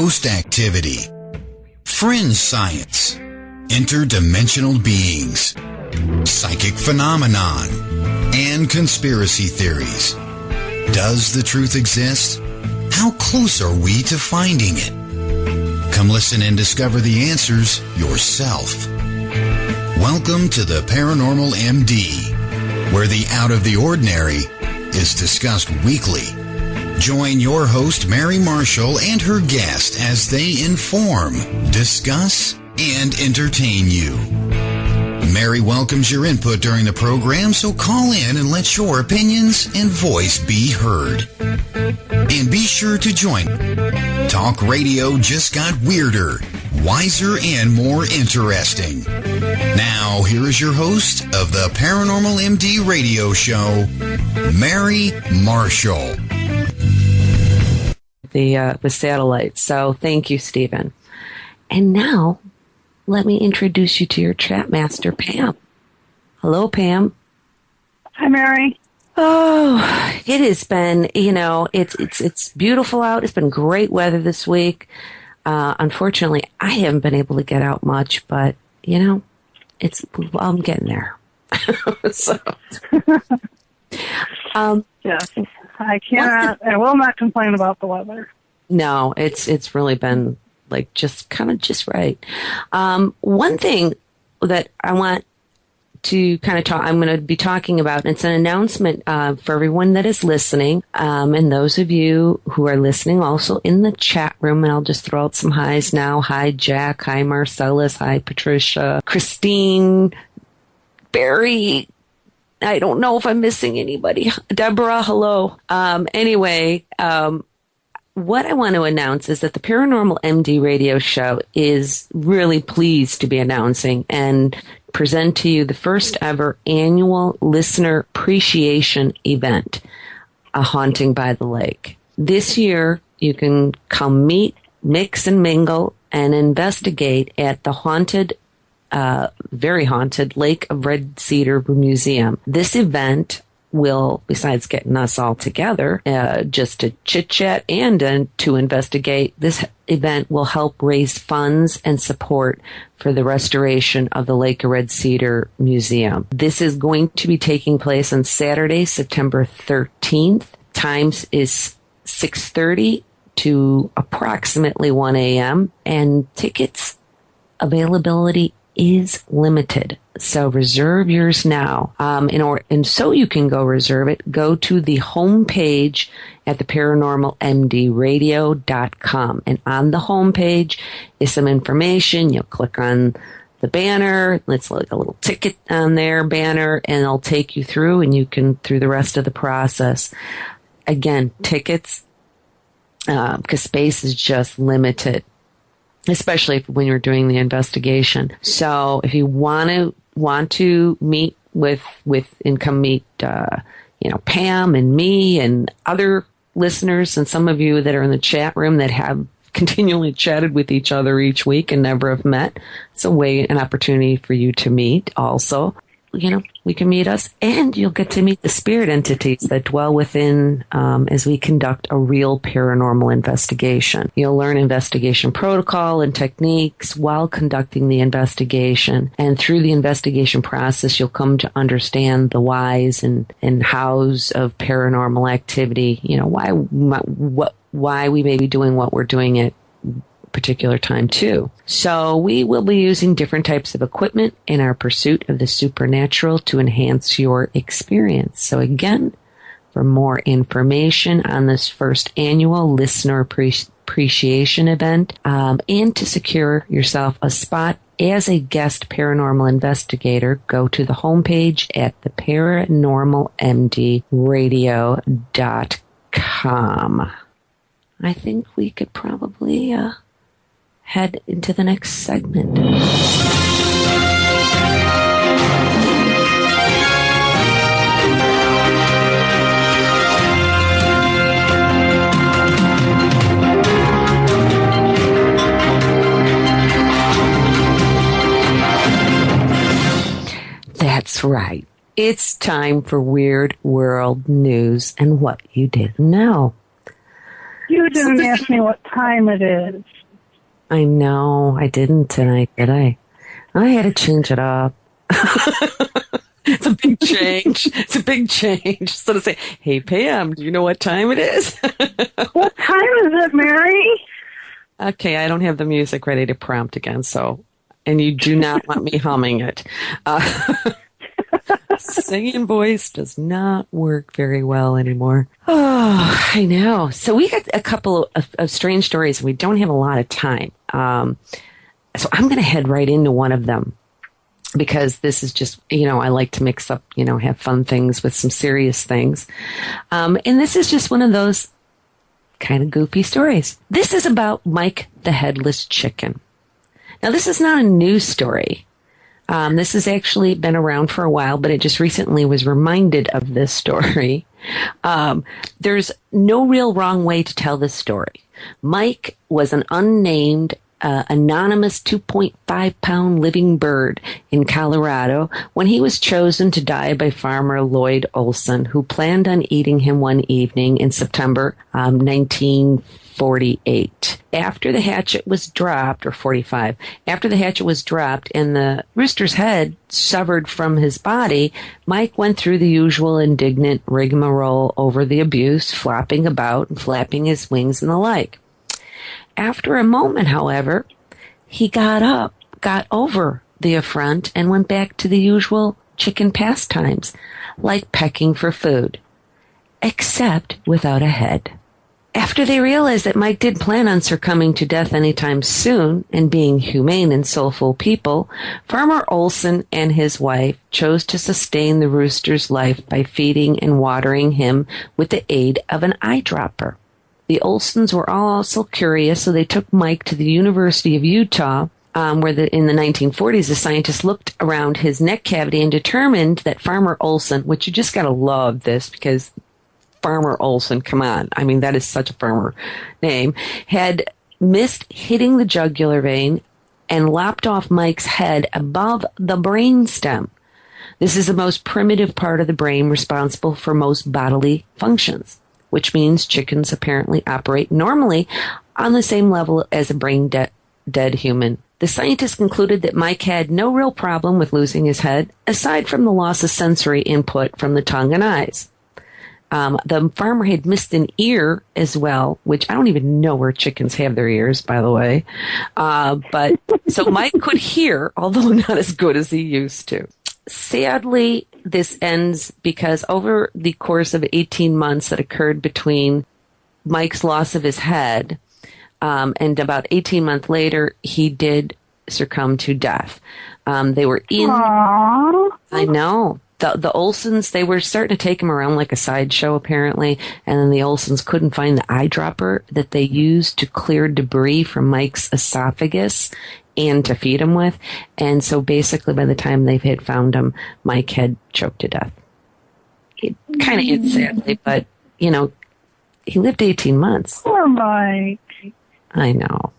ghost activity, fringe science, interdimensional beings, psychic phenomenon, and conspiracy theories. Does the truth exist? How close are we to finding it? Come listen and discover the answers yourself. Welcome to the Paranormal MD, where the out of the ordinary is discussed weekly. Join your host, Mary Marshall, and her guest as they inform, discuss, and entertain you. Mary welcomes your input during the program, so call in and let your opinions and voice be heard. And be sure to join. Talk radio just got weirder, wiser, and more interesting. Now, here is your host of the Paranormal MD Radio Show, Mary Marshall. The satellite. So thank you, Stephen. And now, let me introduce you to your chat master, Pam. Hello, Pam. Hi, Mary. Oh, it has been, it's beautiful out. It's been great weather this week. Unfortunately, I haven't been able to get out much, but, I'm getting there. So, yeah, I will not complain about the weather. No, it's really been just right. One thing that I want to kind of talk, I'm going to be talking about, and it's an announcement for everyone that is listening, and those of you who are listening also in the chat room, and I'll just throw out some highs now. Hi, Jack. Hi, Marcellus. Hi, Patricia. Christine. Barry. I don't know if I'm missing anybody. Deborah, hello. Anyway, what I want to announce is that the Paranormal MD Radio Show is really pleased to be announcing and present to you the first ever annual listener appreciation event, A Haunting by the Lake. This year, you can come meet, mix and mingle, and investigate at the very haunted Lake of Red Cedar Museum. This event will, besides getting us all together, just to chit-chat and to investigate, this event will help raise funds and support for the restoration of the Lake of Red Cedar Museum. This is going to be taking place on Saturday, September 13th. Times is 6:30 to approximately 1 a.m. and tickets availability is limited. So reserve yours now. And so you can go reserve it, go to the homepage at the paranormalmdradio.com. And on the homepage is some information. You'll click on the banner. It's like a little ticket on there banner, and it'll take you through, and you can through the rest of the process. Again, tickets, because space is just limited, especially when you're doing the investigation. So if you want to meet with and come meet, Pam and me and other listeners, and some of you that are in the chat room that have continually chatted with each other each week and never have met, it's an opportunity for you to meet also. We can meet us, and you'll get to meet the spirit entities that dwell within as we conduct a real paranormal investigation. You'll learn investigation protocol and techniques while conducting the investigation. And through the investigation process, you'll come to understand the whys and hows of paranormal activity, why we may be doing what we're doing at particular time too. So we will be using different types of equipment in our pursuit of the supernatural to enhance your experience. So again, for more information on this first annual listener appreciation event, and to secure yourself a spot as a guest paranormal investigator, go to the homepage at the paranormalmdradio.com. I think we could probably head into the next segment. That's right. It's time for Weird World News and What You Didn't Know. You didn't ask me what time it is. I know. I didn't tonight, did I? I had to change it up. It's a big change. It's a big change. So to say, hey, Pam, do you know what time it is? What time is it, Mary? Okay, I don't have the music ready to prompt again, so, and you do not want me humming it. Singing voice does not work very well anymore. Oh, I know. So we got a couple of strange stories. We don't have a lot of time. So I'm going to head right into one of them because this is just, I like to mix up, have fun things with some serious things. And this is just one of those kind of goofy stories. This is about Mike the Headless Chicken. Now, this is not a news story. This has actually been around for a while, but it just recently was reminded of this story. There's no real wrong way to tell this story. Mike was an unnamed, anonymous 2.5-pound living bird in Colorado when he was chosen to die by farmer Lloyd Olson, who planned on eating him one evening in September 1948. After the hatchet was dropped, or 45, after the hatchet was dropped and the rooster's head severed from his body, Mike went through the usual indignant rigmarole over the abuse, flopping about and flapping his wings and the like. After a moment, however, he got up, got over the affront, and went back to the usual chicken pastimes, like pecking for food, except without a head. After they realized that Mike did plan on succumbing to death anytime soon and being humane and soulful people, Farmer Olson and his wife chose to sustain the rooster's life by feeding and watering him with the aid of an eyedropper. The Olsons were also curious, so they took Mike to the University of Utah, where in the 1940s, the scientists looked around his neck cavity and determined that Farmer Olson, which you just got to love this because Farmer Olson, come on. I mean, that is such a farmer name, had missed hitting the jugular vein and lopped off Mike's head above the brainstem. This is the most primitive part of the brain responsible for most bodily functions, which means chickens apparently operate normally on the same level as a brain-dead human. The scientists concluded that Mike had no real problem with losing his head, aside from the loss of sensory input from the tongue and eyes. The farmer had missed an ear as well, which I don't even know where chickens have their ears, by the way. But so Mike could hear, although not as good as he used to. Sadly, this ends because over the course of 18 months that occurred between Mike's loss of his head and about 18 months later, he did succumb to death. They were in... Aww. I know. The Olsons, they were starting to take him around like a sideshow, apparently, and then the Olsons couldn't find the eyedropper that they used to clear debris from Mike's esophagus and to feed him with. And so basically by the time they had found him, Mike had choked to death. It kind of ends sadly, but, he lived 18 months. Poor Mike. I know.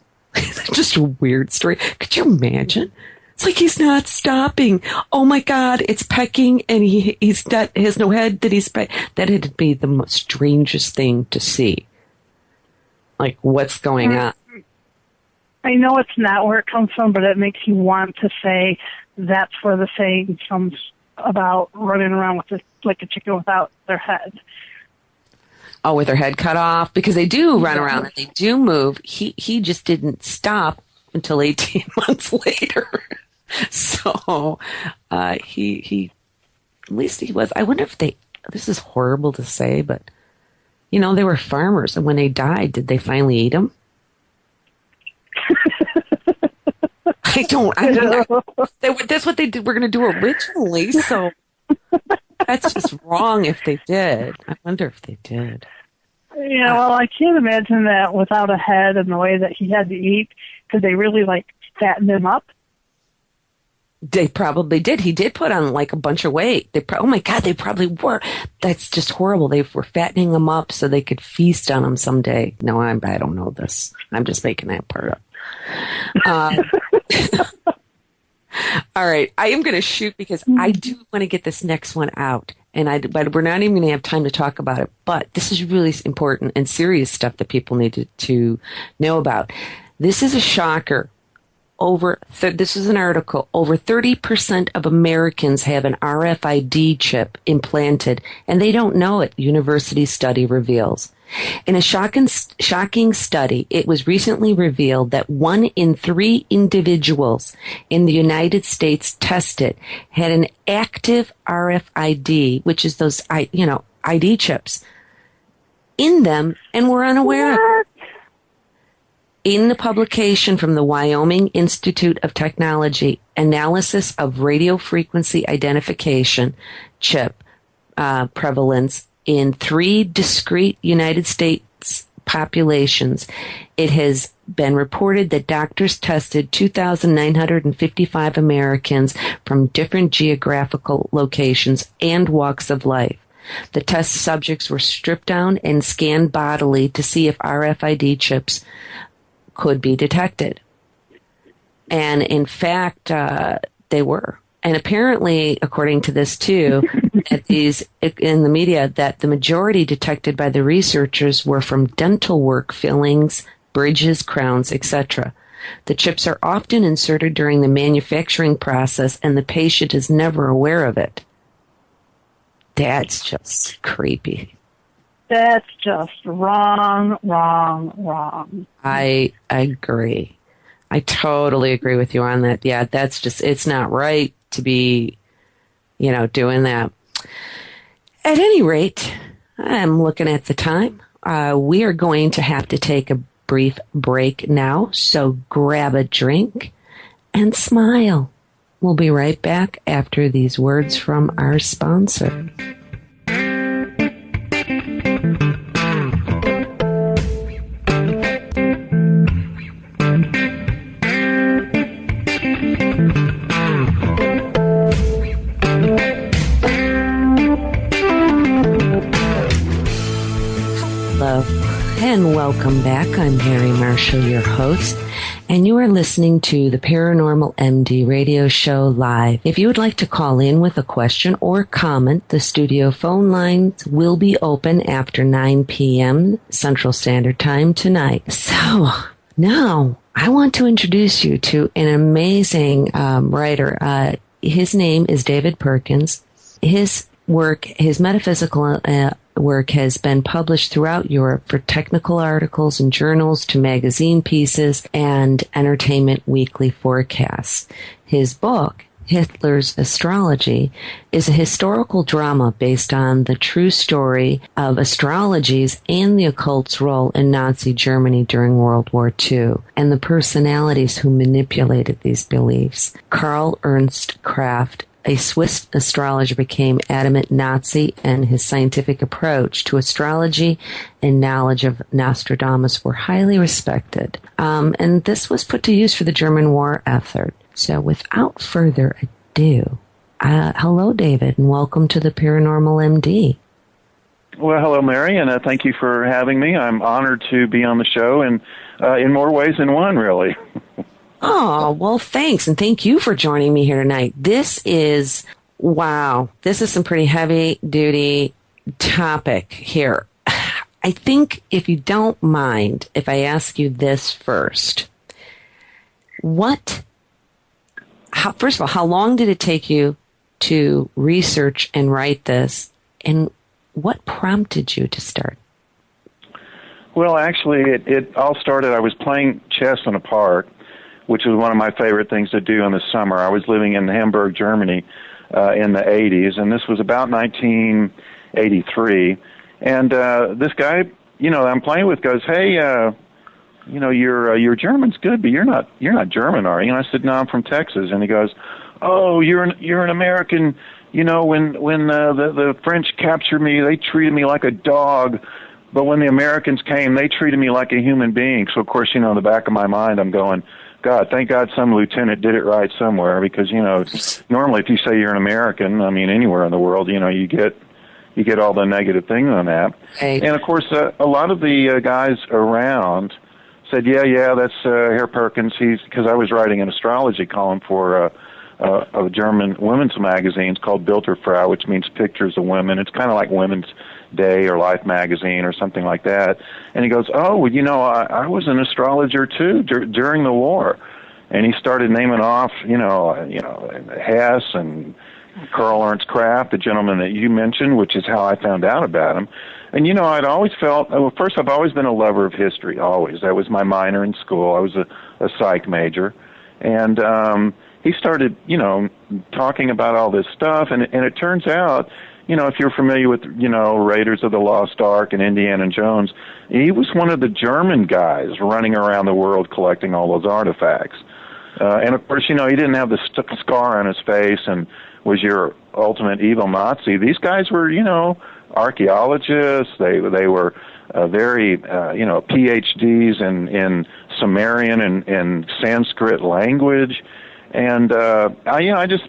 Just a weird story. Could you imagine? It's like he's not stopping. Oh my God, it's pecking and he's dead. He has no head that he's that had to be the most strangest thing to see. Like, what's going on? I know it's not where it comes from, but it makes you want to say that's where the saying comes about running around with like a chicken without their head. Oh, with their head cut off? Because they do run around and they do move. He just didn't stop until 18 months later. So he at least he was. I wonder if this is horrible to say, but they were farmers, and when they died, did they finally eat them? I don't know. That's what they were going to do originally, so that's just wrong if they did. I wonder if they did. Yeah, well, I can't imagine that without a head and the way that he had to eat. Could they really fatten him up? They probably did. He did put on a bunch of weight. Oh my God, they probably were. That's just horrible. They were fattening him up so they could feast on him someday. No, I don't know this. I'm just making that part up. All right. I am going to shoot because I do want to get this next one out. but we're not even going to have time to talk about it. But this is really important and serious stuff that people need to know about. This is a shocker. This is an article. Over 30% of Americans have an RFID chip implanted, and they don't know it, university study reveals. In a shocking study, it was recently revealed that 1 in 3 individuals in the United States tested had an active RFID, which is those, ID chips, in them, and were unaware of it. In the publication from the Wyoming Institute of Technology, Analysis of Radio Frequency Identification Chip Prevalence in 3 discrete United States populations, it has been reported that doctors tested 2,955 Americans from different geographical locations and walks of life. The test subjects were stripped down and scanned bodily to see if RFID chips could be detected. And in fact, they were. And apparently, according to this too, in the media, that the majority detected by the researchers were from dental work, fillings, bridges, crowns, etc. The chips are often inserted during the manufacturing process, and the patient is never aware of it. That's just creepy. That's just wrong. I agree. I totally agree with you on that. Yeah, that's just, it's not right to be, doing that. At any rate, I'm looking at the time. We are going to have to take a brief break now, so grab a drink and smile. We'll be right back after these words from our sponsor. Hello and welcome back. I'm Mary Marshall, your host, and you are listening to the Paranormal MD Radio Show live. If you would like to call in with a question or comment, the studio phone lines will be open after 9 p.m. Central Standard Time tonight. So now I want to introduce you to an amazing writer. His name is David Perkins. His work, his metaphysical work has been published throughout Europe for technical articles and journals to magazine pieces and entertainment weekly forecasts. His book, Hitler's Astrology, is a historical drama based on the true story of astrology's and the occult's role in Nazi Germany during World War II and the personalities who manipulated these beliefs. Karl Ernst Kraft, a Swiss astrologer, became adamant Nazi, and his scientific approach to astrology and knowledge of Nostradamus were highly respected. And this was put to use for the German war effort. So without further ado, hello, David, and welcome to the Paranormal MD. Well, hello, Mary, and thank you for having me. I'm honored to be on the show, and in more ways than one, really. Oh, well, thanks. And thank you for joining me here tonight. This is some pretty heavy duty topic here. I think if you don't mind, if I ask you this first, first of all, how long did it take you to research and write this? And what prompted you to start? Well, actually, it all started, I was playing chess in a park, which was one of my favorite things to do in the summer. I was living in Hamburg, Germany, in the 80s, and this was about 1983. And this guy, I'm playing with goes, "Hey, your German's good, but you're not German, are you?" And I said, "No, I'm from Texas." And he goes, "Oh, you're an American. When the French captured me, they treated me like a dog. But when the Americans came, they treated me like a human being." So, of course, in the back of my mind, I'm going, God, thank God some lieutenant did it right somewhere, because, normally if you say you're an American, anywhere in the world, you get all the negative things on that. Hey. And, of course, a lot of the guys around said, yeah, that's Herr Perkins. Because I was writing an astrology column for of a German women's magazine called Bilderfrau, which means pictures of women. It's kind of like Women's Day or Life magazine or something like that. And he goes, oh, well, you know, I was an astrologer too during the war. And he started naming off, Hess and Karl Ernst Kraft, the gentleman that you mentioned, which is how I found out about him. And, you know, I'd always felt, well, first, I've always been a lover of history, always. That was my minor in school. I was a psych major. And he started, you know, talking about all this stuff. And it turns out, you know, if you're familiar with, you know, Raiders of the Lost Ark and Indiana Jones, he was one of the German guys running around the world collecting all those artifacts. And, of course, you know, he didn't have the scar on his face and was your ultimate evil Nazi. These guys were, you know, archaeologists. They were very, PhDs in Sumerian and Sanskrit language. And, I just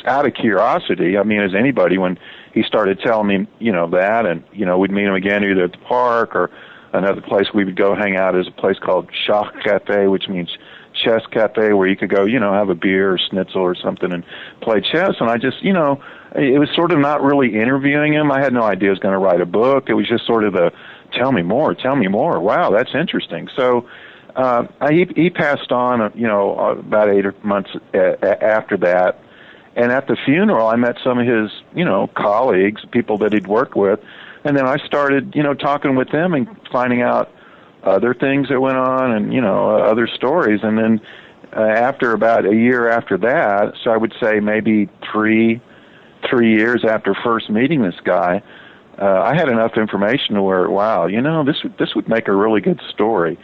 out of curiosity, I mean, as anybody, when he started telling me, you know, that, and, you know, we'd meet him again either at the park or another place we would go hang out is a place called Schach Cafe, which means chess cafe, where you could go, you know, have a beer or schnitzel or something and play chess. And I just, you know, it was sort of not really interviewing him. I had no idea he was going to write a book. It was just sort of tell me more. Wow, that's interesting. So he passed on, you know, about 8 months after that. And at the funeral, I met some of his, you know, colleagues, people that he'd worked with. And then I started, you know, talking with them and finding out other things that went on and, you know, other stories. And then after about a year after that, so I would say maybe three years after first meeting this guy, I had enough information to where, wow, you know, this would make a really good story.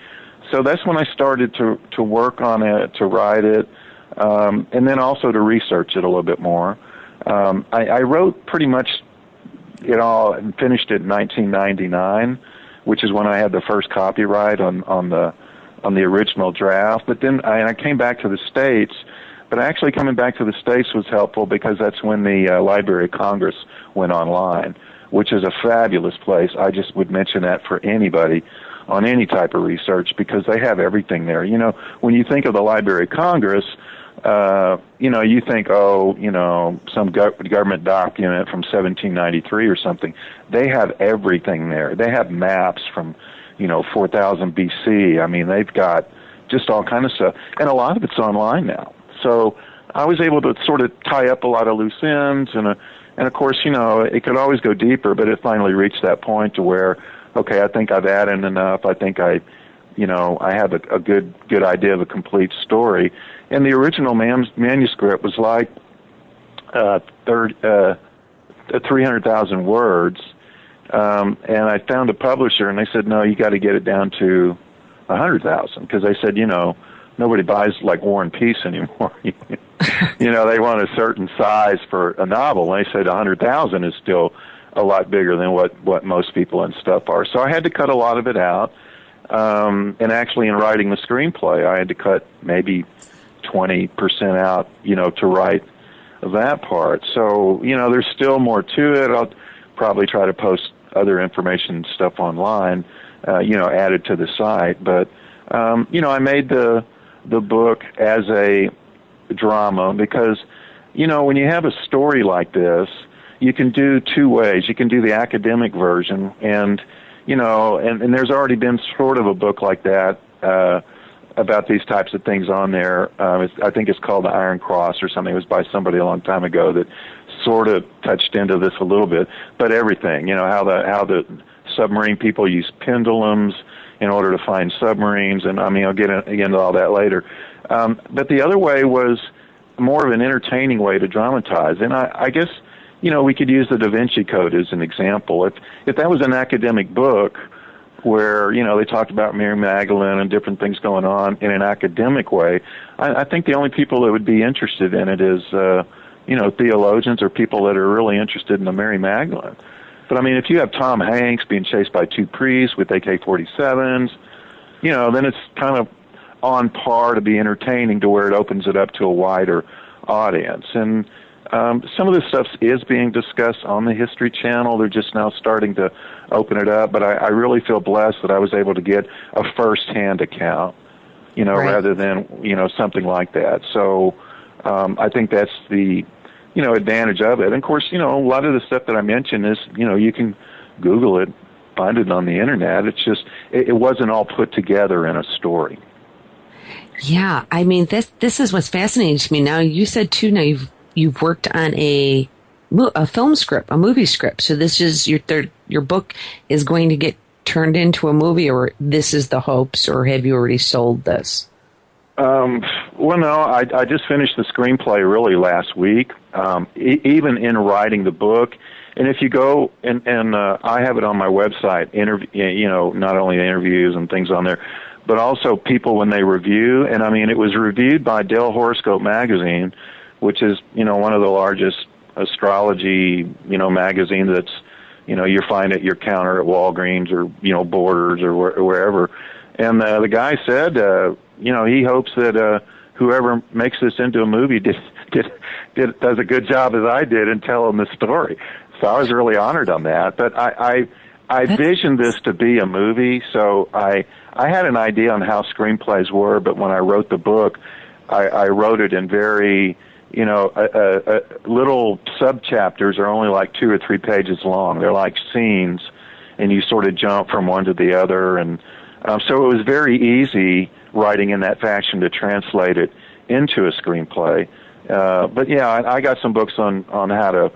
So that's when I started to work on it, to write it, and then also to research it a little bit more. I wrote pretty much it all and finished it in 1999, which is when I had the first copyright on the original draft. But then I came back to the States. But actually coming back to the States was helpful because that's when the Library of Congress went online, which is a fabulous place. I just would mention that for anybody on any type of research because they have everything there. You know, when you think of the Library of Congress, you know, you think, oh, you know, some government document from 1793 or something. They have everything there. They have maps from, you know, 4000 BC. I mean, they've got just all kind of stuff. And a lot of it's online now. So I was able to sort of tie up a lot of loose ends. And of course, you know, it could always go deeper, but it finally reached that point to where, okay, I think I've added enough. I think I have a good idea of a complete story. And the original manuscript was like 300,000 words. And I found a publisher, and they said, no, you got to get it down to 100,000, because they said, you know, nobody buys like War and Peace anymore. You know, they want a certain size for a novel. And they said 100,000 is still a lot bigger than what most people and stuff are. So I had to cut a lot of it out. And actually in writing the screenplay, I had to cut maybe 20% out, you know, to write that part. So, you know, there's still more to it. I'll probably try to post other information and stuff online, you know, added to the site. But, you know, I made the book as a drama because, you know, when you have a story like this, you can do two ways. You can do the academic version, and, you know, and there's already been sort of a book like that about these types of things on there. I think it's called The Iron Cross or something. It was by somebody a long time ago that sort of touched into this a little bit. But everything, you know, how the submarine people use pendulums in order to find submarines, and I mean, I'll get into all that later. But the other way was more of an entertaining way to dramatize, and I guess, you know, we could use the Da Vinci Code as an example. If that was an academic book where, you know, they talked about Mary Magdalene and different things going on in an academic way, I think the only people that would be interested in it is, you know, theologians or people that are really interested in the Mary Magdalene. But, I mean, if you have Tom Hanks being chased by two priests with AK-47s, you know, then it's kind of on par to be entertaining to where it opens it up to a wider audience. And some of this stuff is being discussed on the History Channel. They're just now starting to open it up. But I really feel blessed that I was able to get a first-hand account, you know, right, rather than, you know, something like that. So, I think that's the, advantage of it. And of course, a lot of the stuff that I mentioned is, you can Google it, find it on the internet. It's just, it wasn't all put together in a story. Yeah, I mean, this is what's fascinating to me. Now, you said too, now you've worked on a film script, a movie script. So this is your book is going to get turned into a movie, or this is the hopes, or have you already sold this? Well, no, I just finished the screenplay really last week. Even in writing the book, and if you go and I have it on my website, not only interviews and things on there, but also people when they review. And I mean, it was reviewed by Del Horoscope magazine, which is one of the largest astrology magazines that's you find at your counter at Walgreens or Borders or wherever. And the guy said he hopes that whoever makes this into a movie does a good job as I did in telling the story. So I was really honored on that. But I visioned this to be a movie, so I had an idea on how screenplays were, but when I wrote the book, I wrote it in very, little subchapters are only like 2 or 3 pages long. They're like scenes, and you sort of jump from one to the other. And so it was very easy writing in that fashion to translate it into a screenplay. But yeah, I got some books on how to,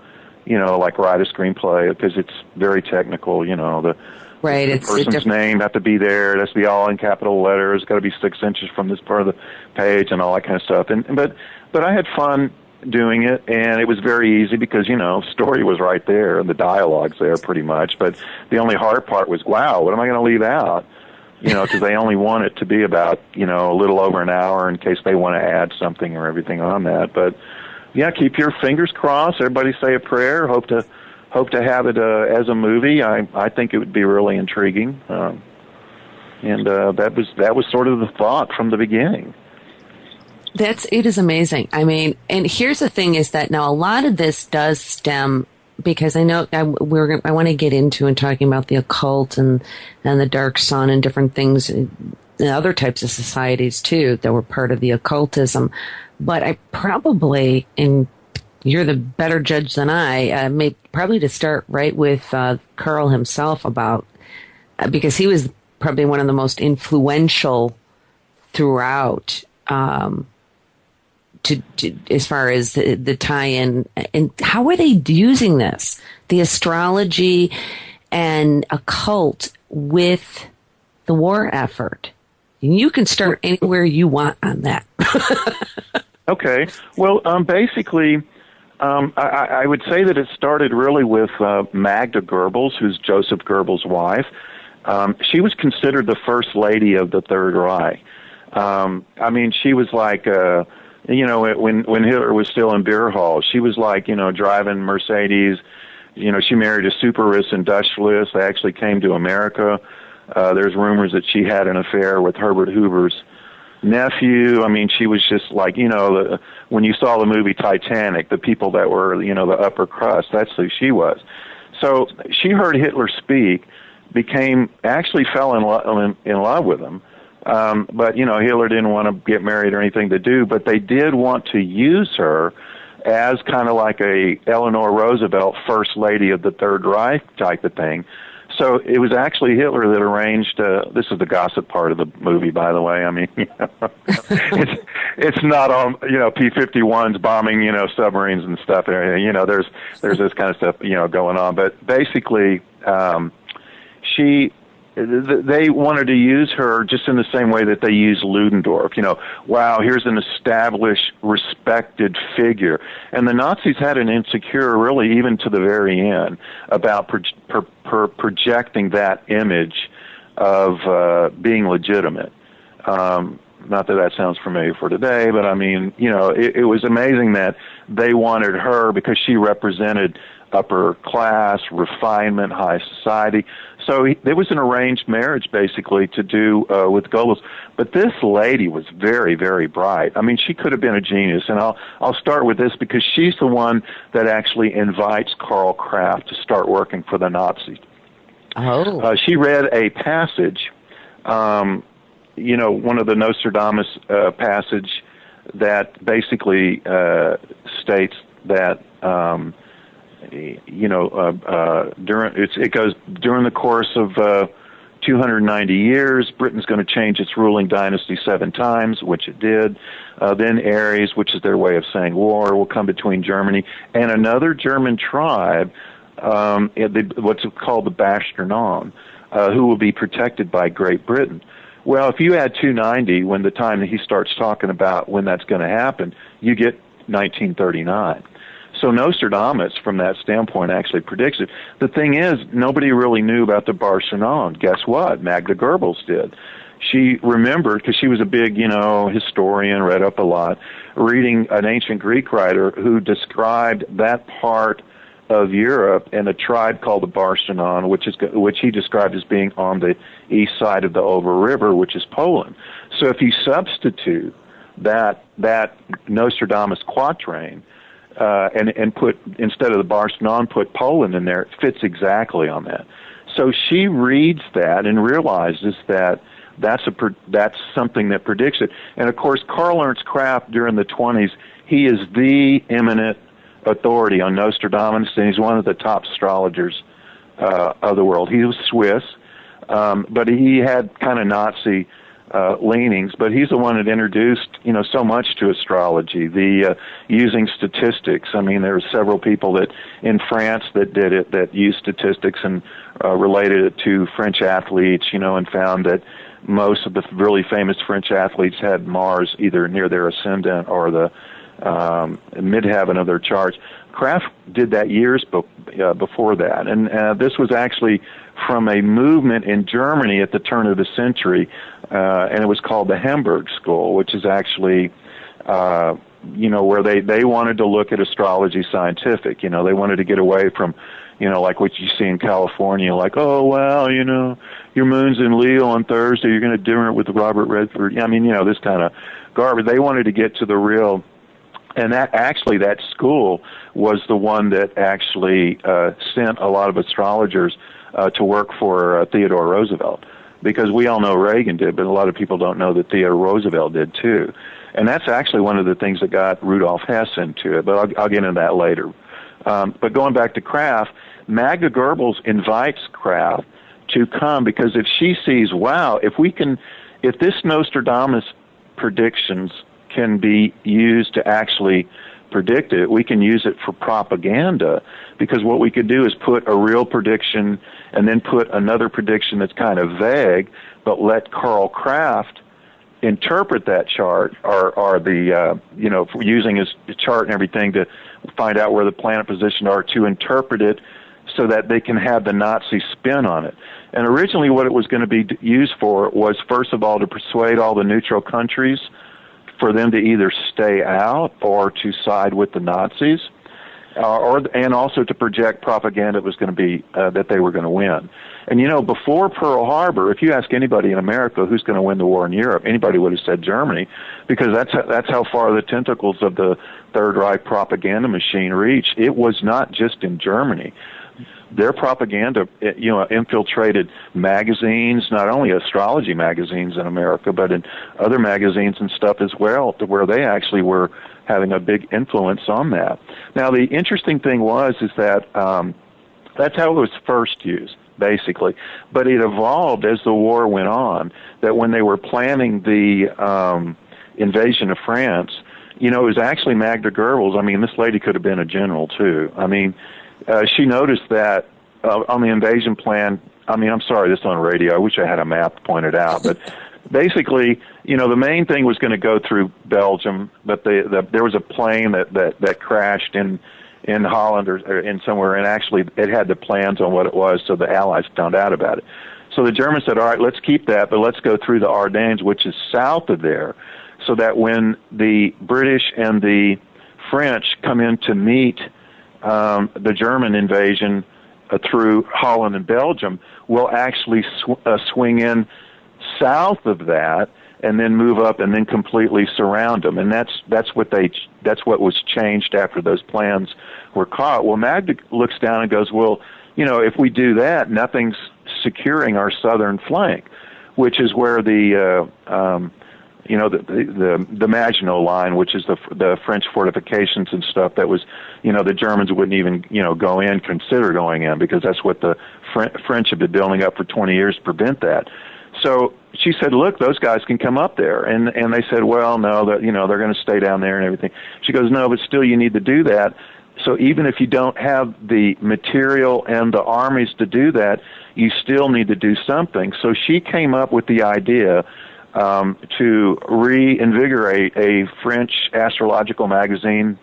like write a screenplay, because it's very technical, the person's name have to be there. It has to be all in capital letters. It's got to be 6 inches from this part of the page and all that kind of stuff. But I had fun doing it, and it was very easy because, story was right there and the dialogue's there pretty much. But the only hard part was, wow, what am I going to leave out? Because they only want it to be about, a little over an hour in case they want to add something or everything on that. But yeah, keep your fingers crossed. Everybody say a prayer. Hope to have it as a movie. I think it would be really intriguing, and that was sort of the thought from the beginning. It is amazing. I mean, and here's the thing: is that now a lot of this does stem, because I know I want to get into and talking about the occult and the dark sun and different things in other types of societies too that were part of the occultism. But I probably, and you're the better judge than I, probably to start right with Carl himself because he was probably one of the most influential throughout to as far as the tie-in. And how are they using this, the astrology and occult, with the war effort? And you can start anywhere you want on that. Okay. Well, basically, I would say that it started really with Magda Goebbels, who's Joseph Goebbels' wife. She was considered the first lady of the Third Reich. I mean, she was like, when Hitler was still in beer halls, she was like, driving Mercedes. She married a super rich industrialist. They actually came to America. There's rumors that she had an affair with Herbert Hoover's nephew. I mean, she was just like, when you saw the movie Titanic, the people that were, the upper crust, that's who she was. So she heard Hitler speak, actually fell in love with him. But, Hitler didn't want to get married or anything to do, but they did want to use her as kind of like a Eleanor Roosevelt, first lady of the Third Reich type of thing. So it was actually Hitler that arranged, this is the gossip part of the movie, by the way. I mean, it's not on, P-51s bombing, submarines and stuff. There's this kind of stuff, going on. But basically, they wanted to use her just in the same way that they used Ludendorff. Wow, here's an established, respected figure. And the Nazis had an insecure, really, even to the very end, about projecting that image of being legitimate. Not that sounds familiar for today, but I mean, it was amazing that they wanted her because she represented upper class, refinement, high society. So there was an arranged marriage, basically, to do with Goebbels. But this lady was very, very bright. I mean, she could have been a genius. And I'll start with this because she's the one that actually invites Karl Kraft to start working for the Nazis. Oh. She read a passage, one of the Nostradamus passage that basically states that during the course of 290 years, Britain's going to change its ruling dynasty 7 times, which it did. Then Aries, which is their way of saying war, will come between Germany and another German tribe, what's called the burgeoning, who will be protected by Great Britain. Well, if you add 290 when the time that he starts talking about when that's going to happen, you get 1939. So Nostradamus, from that standpoint, actually predicts it. The thing is, nobody really knew about the burgeoning. Guess what? Magda Goebbels did. She remembered, because she was a big, historian, read up a lot, reading an ancient Greek writer who described that part of Europe and a tribe called the burgeoning, which he described as being on the east side of the Oder River, which is Poland. So if you substitute that Nostradamus quatrain, and put, instead of the burgeoning, put Poland in there, it fits exactly on that. So she reads that and realizes that that's something that predicts it. And of course, Karl Ernst Kraft during the 20s, he is the eminent authority on Nostradamus, and he's one of the top astrologers of the world. He was Swiss, but he had kind of Nazi leanings, but he's the one that introduced, so much to astrology, the using statistics. I mean, there were several people that in France that did it, that used statistics and related it to French athletes, and found that most of the really famous French athletes had Mars either near their ascendant or the midheaven of their charts. Kraft did that years before that, and this was actually from a movement in Germany at the turn of the century, and it was called the Hamburg School, which is actually, where they wanted to look at astrology scientific. They wanted to get away from, like what you see in California, like, oh, well, your moon's in Leo on Thursday, you're going to dinner with Robert Redford. I mean, this kind of garbage. They wanted to get to the real. And that school was the one that actually sent a lot of astrologers to work for Theodore Roosevelt, because we all know Reagan did, but a lot of people don't know that Theodore Roosevelt did too. And that's actually one of the things that got Rudolf Hess into it, but I'll get into that later. But going back to Kraft, Magda Goebbels invites Kraft to come, because if she sees, wow, if this Nostradamus predictions can be used to actually predict it, we can use it for propaganda, because what we could do is put a real prediction and then put another prediction that's kind of vague, but let Karl Kraft interpret that chart, or the using his chart and everything to find out where the planet positions are, to interpret it so that they can have the Nazi spin on it. And originally what it was going to be used for was, first of all, to persuade all the neutral countries for them to either stay out or to side with the Nazis, and also to project propaganda that was going to be that they were going to win. And before Pearl Harbor, if you ask anybody in America who's going to win the war in Europe, anybody would have said Germany, because that's how far the tentacles of the Third Reich propaganda machine reached. It was not just in Germany. Their propaganda, infiltrated magazines, not only astrology magazines in America, but in other magazines and stuff as well, to where they actually were having a big influence on that. Now, the interesting thing is that that's how it was first used, basically. But it evolved as the war went on, that when they were planning the invasion of France, it was actually Magda Goebbels. I mean, this lady could have been a general, too. I mean, she noticed that on the invasion plan, I'm sorry, this is on radio. I wish I had a map pointed out. But basically, the main thing was going to go through Belgium, but there was a plane that crashed in Holland or in somewhere, and actually it had the plans on what it was, so the Allies found out about it. So the Germans said, all right, let's keep that, but let's go through the Ardennes, which is south of there, so that when the British and the French come in to meet the German invasion through Holland and Belgium, will actually swing in south of that and then move up and then completely surround them. And that's what was changed after those plans were caught. Well, Magda looks down and goes, well, if we do that, nothing's securing our southern flank, which is where the the Maginot Line, which is the French fortifications and stuff that was, the Germans wouldn't even, consider going in, because that's what the French have been building up for 20 years to prevent that. So she said, look, those guys can come up there. And they said, well, no, that, they're going to stay down there and everything. She goes, no, but still you need to do that. So even if you don't have the material and the armies to do that, you still need to do something. So she came up with the idea to reinvigorate a French astrological magazine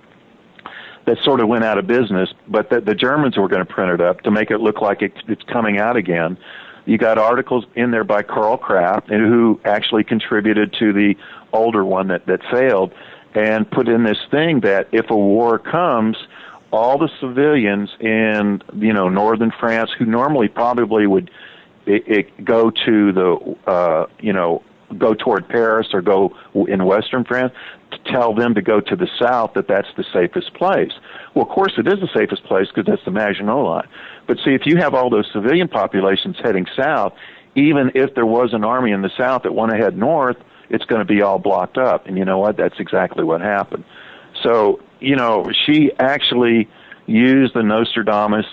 that sort of went out of business, but that the Germans were going to print it up to make it look like it's coming out again. You got articles in there by Karl Kraft, who actually contributed to the older one that failed, and put in this thing that if a war comes, all the civilians in northern France, who normally probably would go to go toward Paris or go in western France, to tell them to go to the south, that's the safest place. Well, of course it is the safest place because that's the Maginot Line. But see, if you have all those civilian populations heading south, even if there was an army in the south that wanted to head north, it's going to be all blocked up. And you know what? That's exactly what happened. So, she actually used the Nostradamus,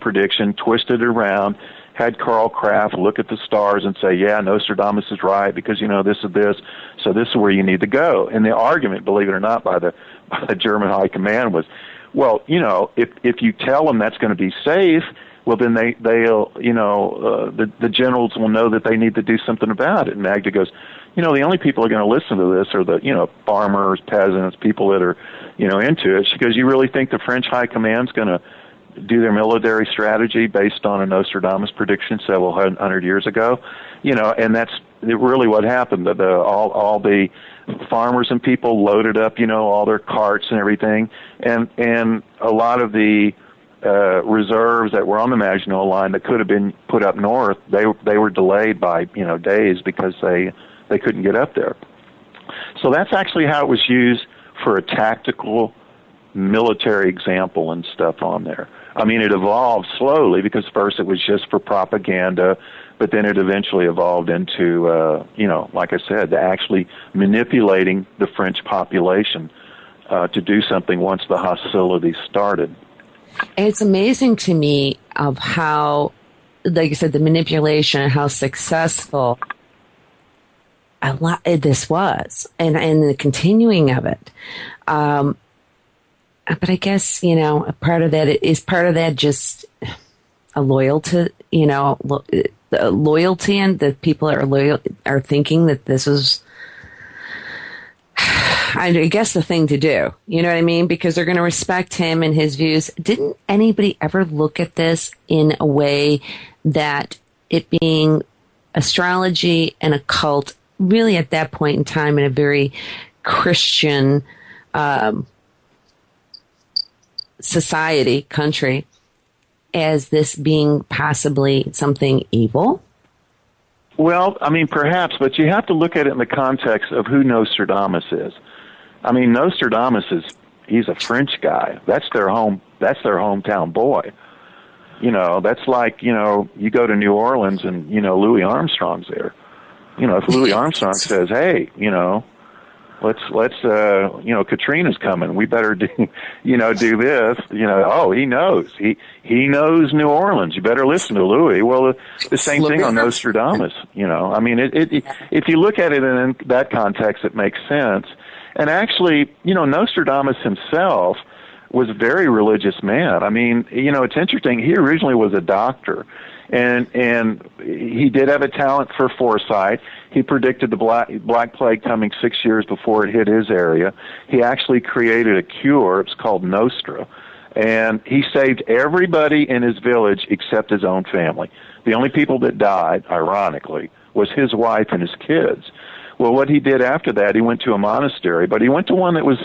prediction, twisted it around, had Karl Kraft look at the stars and say, yeah, Nostradamus is right because, this is this, so this is where you need to go. And the argument, believe it or not, by the German high command was, well, if you tell them that's going to be safe, well, then they'll the generals will know that they need to do something about it. And Magda goes, the only people who are going to listen to this are the, farmers, peasants, people that are, into it. She goes, you really think the French high command's going to do their military strategy based on a Nostradamus prediction several hundred years ago? And that's really what happened. All the farmers and people loaded up, all their carts and everything. And a lot of the reserves that were on the Maginot Line that could have been put up north, they were delayed by, days because they couldn't get up there. So that's actually how it was used for a tactical military example and stuff on there. I mean, it evolved slowly because first it was just for propaganda, but then it eventually evolved into, like I said, actually manipulating the French population to do something once the hostilities started. It's amazing to me of how, like I said, the manipulation and how successful this was, and the continuing of it. But I guess, part of that just a loyalty, loyalty, and that people are thinking that this is, I guess, the thing to do. You know what I mean? Because they're going to respect him and his views. Didn't anybody ever look at this in a way that it being astrology and occult, really at that point in time in a very Christian country, as this being possibly something evil? Well, I mean, perhaps, but you have to look at it in the context of who Nostradamus is. I mean, Nostradamus he's a French guy. That's their hometown boy. That's like, you go to New Orleans and, Louis Armstrong's there. If Louis Armstrong says, hey, let's Katrina's coming, we better do this, oh, he knows. He knows New Orleans. You better listen to Louis. Well, the same thing on Nostradamus, I mean, if you look at it in that context, it makes sense. And actually, Nostradamus himself was a very religious man. I mean, it's interesting. He originally was a doctor. And he did have a talent for foresight. He predicted the Black Plague coming 6 years before it hit his area. He actually created a cure. It's called Nostra. And he saved everybody in his village except his own family. The only people that died, ironically, was his wife and his kids. Well, what he did after that, he went to a monastery, but he went to one that was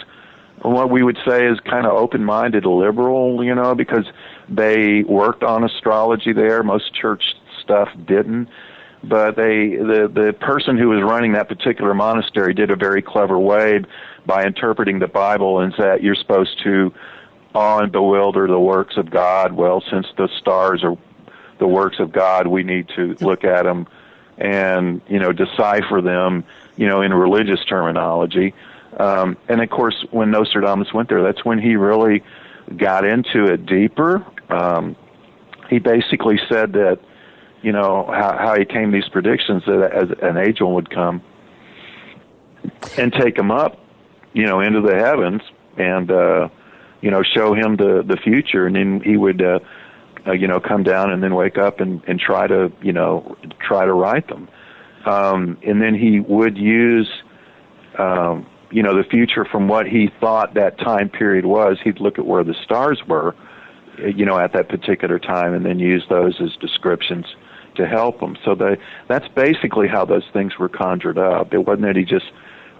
what we would say is kind of open-minded, liberal, because they worked on astrology there. Most church stuff didn't. But the person who was running that particular monastery did a very clever way by interpreting the Bible, and that you're supposed to awe and bewilder the works of God. Well, since the stars are the works of God, we need to look at them and, decipher them, in religious terminology. And of course, when Nostradamus went there, that's when he really got into it deeper. He basically said that, how he came to these predictions that as an angel would come and take him up, into the heavens and, show him the future, and then he would, come down and then wake up and try to write them. And then he would use, the future from what he thought that time period was. He'd look at where the stars were, at that particular time, and then use those as descriptions to help him. So that's basically how those things were conjured up. It wasn't that he just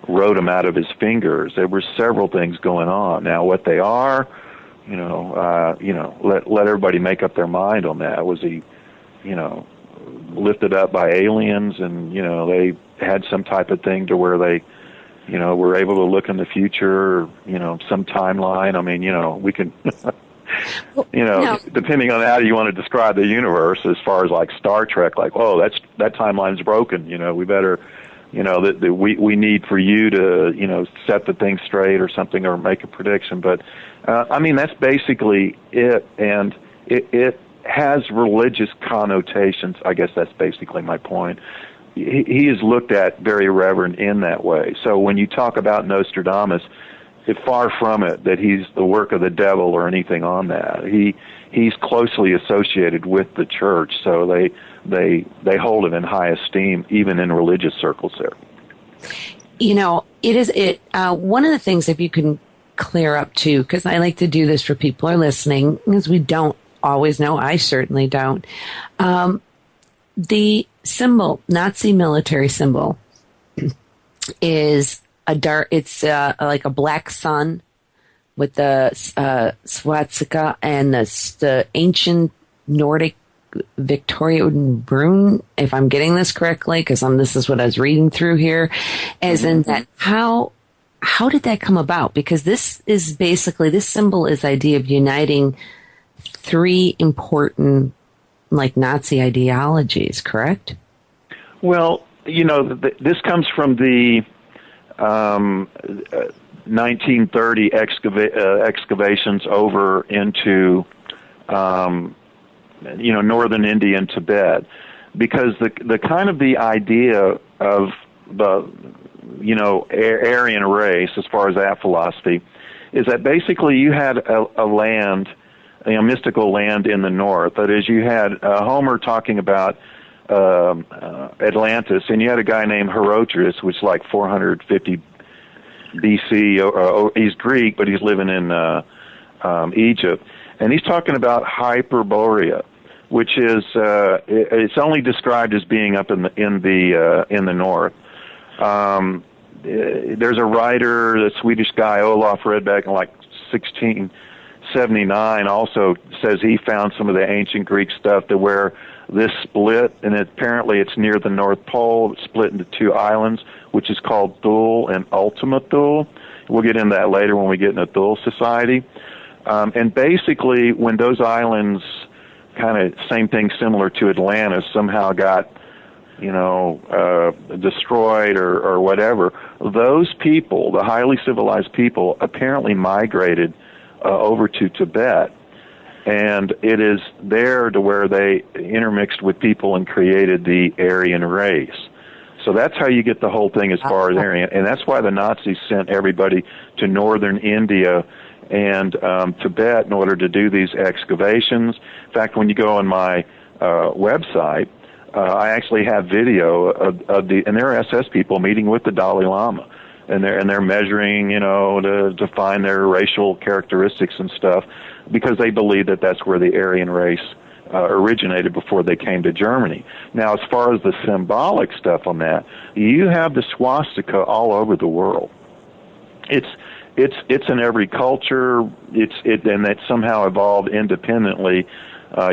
wrote them out of his fingers. There were several things going on. Now, what they are, let everybody make up their mind on that. Was he, lifted up by aliens, and they had some type of thing to where they, were able to look in the future, some timeline. I mean, we can, depending on how you want to describe the universe, as far as like Star Trek, like, oh, that timeline's broken. We better, that we need for you to, set the thing straight or something, or make a prediction. But that's basically it, and it has religious connotations. I guess that's basically my point. He is looked at very reverent in that way. So when you talk about Nostradamus, it's far from it that he's the work of the devil or anything on that. He's closely associated with the church, so they hold it in high esteem, even in religious circles there. One of the things, if you can clear up too, because I like to do this for people who are listening, because we don't always know. I certainly don't. The symbol, Nazi military symbol, is like a black sun with the swastika and the ancient Nordic Victorian rune, if I'm getting this correctly, because this is what I was reading through here, as in that how did that come about? Because this symbol is the idea of uniting three important, like, Nazi ideologies, correct? Well, this comes from the 1930 excavations over into, northern India and Tibet, because the kind of the idea of the, Aryan race, as far as that philosophy, is that basically you had a land, a mystical land in the north. That is, you had Homer talking about Atlantis, and you had a guy named Herodotus, which is like 450 BC. He's Greek, but he's living in Egypt, and he's talking about Hyperborea, which is it's only described as being up in the north. There's a writer, the Swedish guy Olof Rudbeck, in like 1679, also says he found some of the ancient Greek stuff to where this split, and apparently it's near the North Pole. It's split into two islands, which is called Thule and Ultima Thule. We'll get into that later when we get into Thule Society. And basically, when those islands, kind of same thing similar to Atlantis, somehow got, destroyed or whatever, those people, the highly civilized people, apparently migrated over to Tibet. And it is there to where they intermixed with people and created the Aryan race. So that's how you get the whole thing as far as Aryan. And that's why the Nazis sent everybody to northern India and Tibet in order to do these excavations. In fact, when you go on my website, I actually have video of and there are SS people meeting with the Dalai Lama. And they're measuring, to find their racial characteristics and stuff, because they believe that that's where the Aryan race originated before they came to Germany. Now, as far as the symbolic stuff on that, you have the swastika all over the world. It's in every culture. And it somehow evolved independently.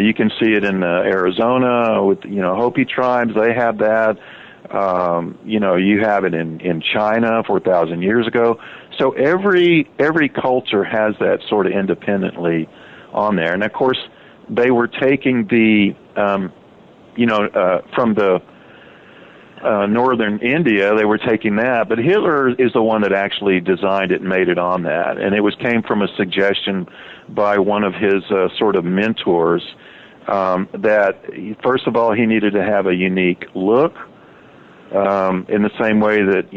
You can see it in Arizona with Hopi tribes. They have that. You have it in China 4,000 years ago. So every culture has that sort of independently on there. And of course, they were taking the, from the northern India, they were taking that. But Hitler is the one that actually designed it and made it on that. And it came from a suggestion by one of his sort of mentors that, first of all, he needed to have a unique look in the same way that,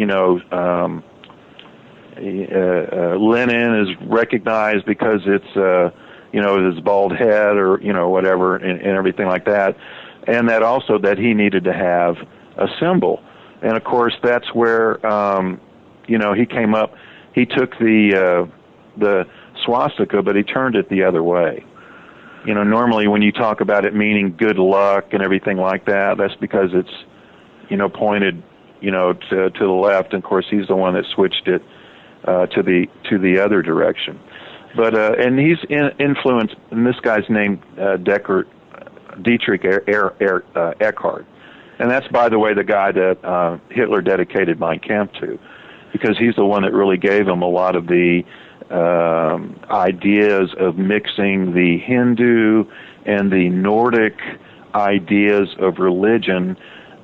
Lenin is recognized because it's, his bald head or, whatever and everything like that. And that also that he needed to have a symbol. And, of course, that's where, he came up. He took the swastika, but he turned it the other way. Normally when you talk about it meaning good luck and everything like that, that's because it's, pointed, to the left. And, of course, he's the one that switched it to the other direction. But and he's influenced, and this guy's named Dietrich Eckhart. And that's, by the way, the guy that Hitler dedicated Mein Kampf to, because he's the one that really gave him a lot of the ideas of mixing the Hindu and the Nordic ideas of religion,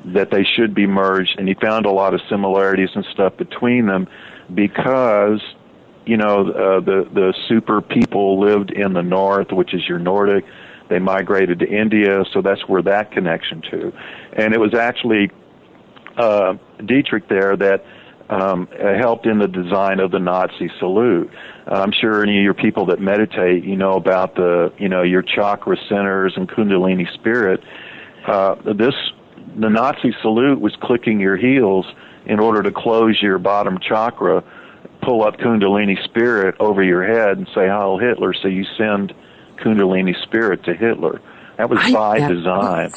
that they should be merged. And he found a lot of similarities and stuff between them because, the super people lived in the north, which is your Nordic. They migrated to India, so that's where that connection to. And it was actually Dietrich there that helped in the design of the Nazi salute. I'm sure any of your people that meditate, about your chakra centers and Kundalini spirit. The Nazi salute was clicking your heels in order to close your bottom chakra, pull up Kundalini spirit over your head and say, Heil Hitler, so you send Kundalini spirit to Hitler. That was by design.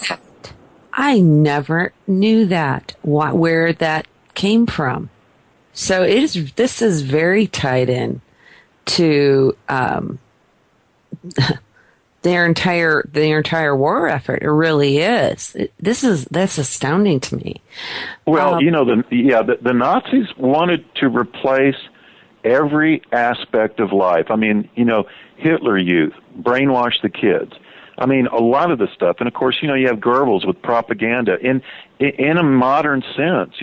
I never knew that, where that came from. So this is very tied in to their entire war effort. It really is. That's astounding to me. Well, the Nazis wanted to replace every aspect of life. I mean, Hitler Youth, brainwash the kids. I mean, a lot of the stuff. And, of course, you have Goebbels with propaganda in a modern sense.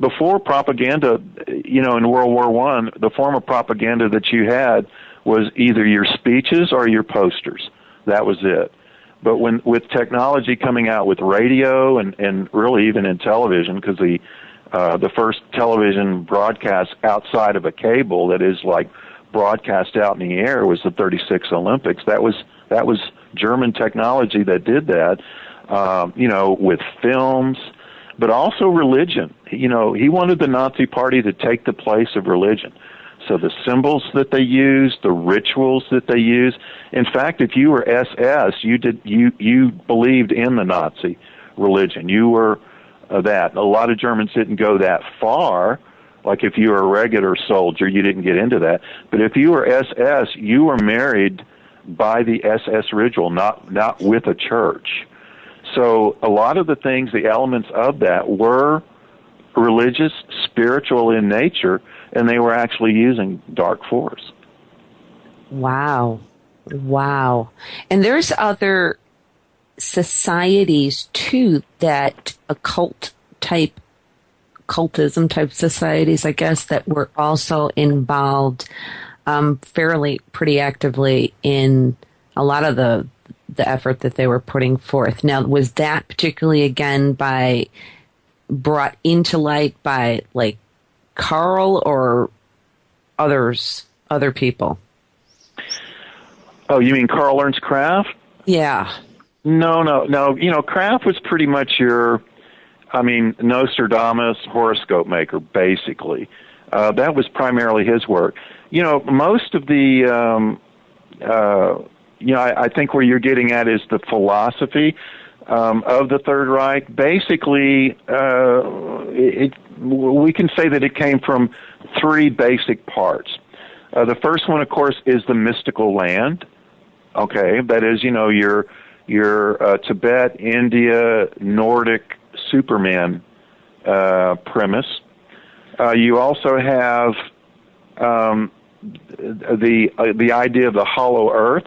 Before propaganda, in World War I, the form of propaganda that you had was either your speeches or your posters. That was it. But with technology coming out with radio and really even in television, because the first television broadcast outside of a cable that is like broadcast out in the air was the 36 Olympics. That was German technology that did that, with films, but also religion. He wanted the Nazi Party to take the place of religion. So the symbols that they used, the rituals that they used. In fact, if you were SS, you believed in the Nazi religion. You were that. A lot of Germans didn't go that far. Like if you were a regular soldier, you didn't get into that. But if you were SS, you were married by the SS ritual, not with a church. So a lot of the things, the elements of that were religious, spiritual in nature, and they were actually using dark force. Wow. And there's other societies, too, that cultism type societies, I guess, that were also involved pretty actively in a lot of the effort that they were putting forth. Now, was that particularly, again, brought into light by, like, Carl or other people? Oh, you mean Carl Ernst Kraft? Yeah. No. Kraft was pretty much Nostradamus horoscope maker, basically. That was primarily his work. Most of the, I think where you're getting at is the philosophy of the Third Reich. Basically, we can say that it came from three basic parts. The first one, of course, is the mystical land. Okay, that is, your Tibet, India, Nordic Superman premise. You also have the idea of the hollow earth,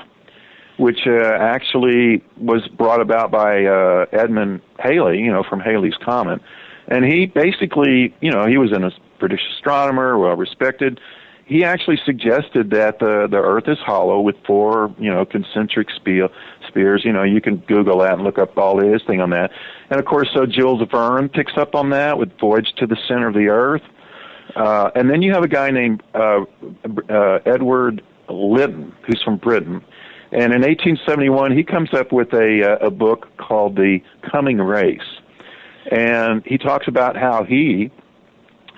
which actually was brought about by Edmund Halley, from Halley's Comet. And he basically, he was a British astronomer, well respected. He actually suggested that the Earth is hollow with 4, concentric spheres. You can Google that and look up all his thing on that. And of course, so Jules Verne picks up on that with Voyage to the Center of the Earth. And then you have a guy named Edward Lytton, who's from Britain. And in 1871, he comes up with a book called The Coming Race. And he talks about how he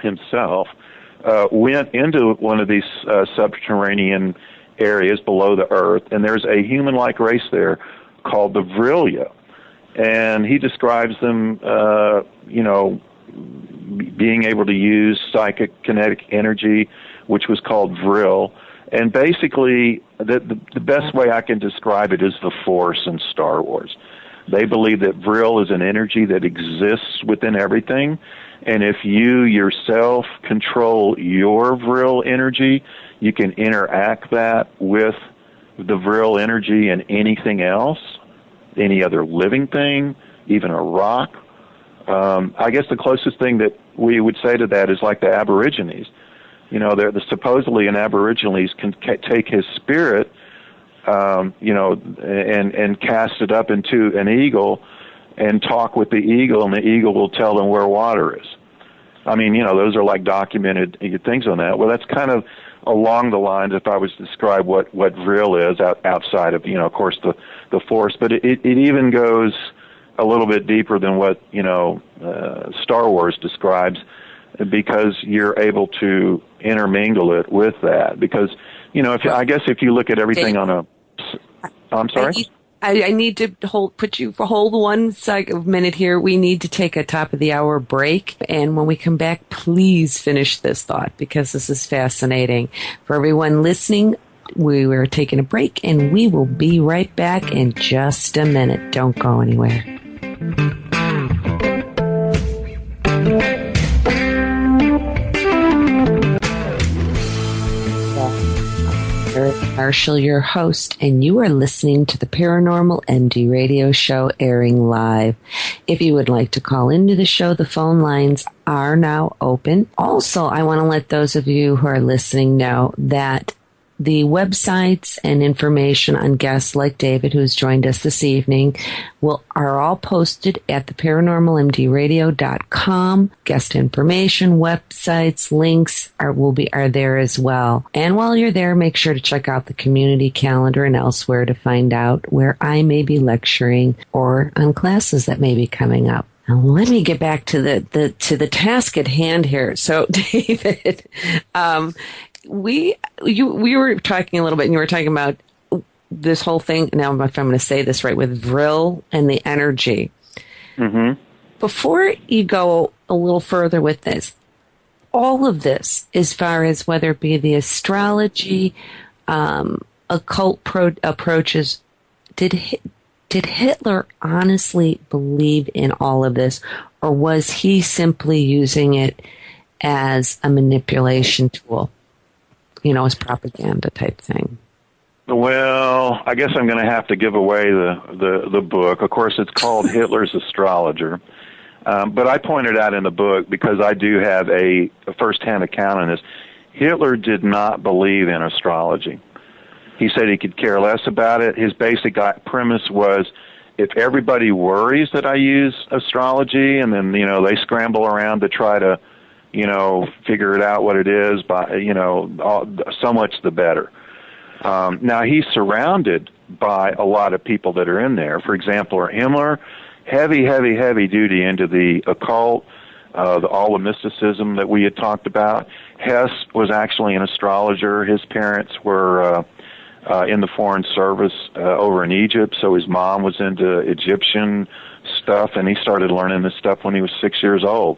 himself went into one of these subterranean areas below the Earth, and there's a human-like race there called the Vrilya. And he describes them, being able to use psychic kinetic energy, which was called Vril. And basically, the best way I can describe it is the Force in Star Wars. They believe that Vril is an energy that exists within everything, and if you yourself control your Vril energy, you can interact that with the Vril energy and anything else, any other living thing, even a rock. I guess the closest thing that we would say to that is like the Aborigines. Supposedly an Aborigines can take his spirit, and cast it up into an eagle and talk with the eagle, and the eagle will tell them where water is. I mean, those are like documented things on that. Well, that's kind of along the lines, if I was to describe what Vril is outside of, of course, the Force. But it even goes a little bit deeper than what, Star Wars describes, because you're able to intermingle it with that. Because, if you look at everything on a... I'm sorry? I need to hold one minute here. We need to take a top of the hour break. And when we come back, please finish this thought, because this is fascinating. For everyone listening, we are taking a break, and we will be right back in just a minute. Don't go anywhere. Eric Marshall, your host, and you are listening to the Paranormal MD Radio Show, airing live. If you would like to call into the show, the phone lines are now open. Also, I want to let those of you who are listening know that the websites and information on guests like David, who's joined us this evening, are all posted at the paranormalmdradio.com. Guest information, websites, links are there as well. And while you're there, make sure to check out the community calendar and elsewhere to find out where I may be lecturing or on classes that may be coming up. Now, let me get back to the task at hand here. So, David, we were talking a little bit, and you were talking about this whole thing. Now, if I'm going to say this right, with Vril and the energy. Mm-hmm. Before you go a little further with this, all of this, as far as whether it be the astrology, occult approaches, did Hitler honestly believe in all of this, or was he simply using it as a manipulation tool? As propaganda type thing. Well, I guess I'm going to have to give away the book. Of course, it's called Hitler's Astrologer. But I pointed out in the book, because I do have a first-hand account on this, Hitler did not believe in astrology. He said he could care less about it. His basic premise was, if everybody worries that I use astrology, and then, they scramble around to try to figure it out what it is, by, so much the better. Now, he's surrounded by a lot of people that are in there. For example, Himmler, heavy duty into the occult, all the mysticism that we had talked about. Hess was actually an astrologer. His parents were in the Foreign Service over in Egypt, so his mom was into Egyptian stuff, and he started learning this stuff when he was 6 years old.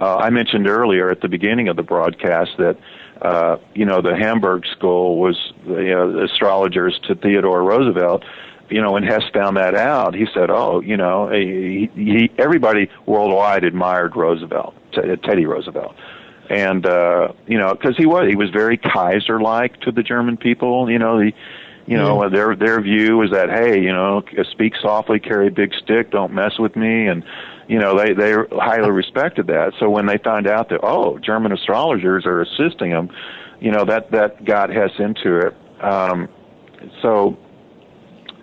I mentioned earlier at the beginning of the broadcast that, the Hamburg School was the astrologers to Theodore Roosevelt. When Hess found that out, he said, everybody worldwide admired Roosevelt, Teddy Roosevelt. And, because he was very Kaiser-like to the German people. Their view was that, hey, speak softly, carry a big stick, don't mess with me, and they highly respected that. So when they found out that German astrologers are assisting them, that got Hess into it.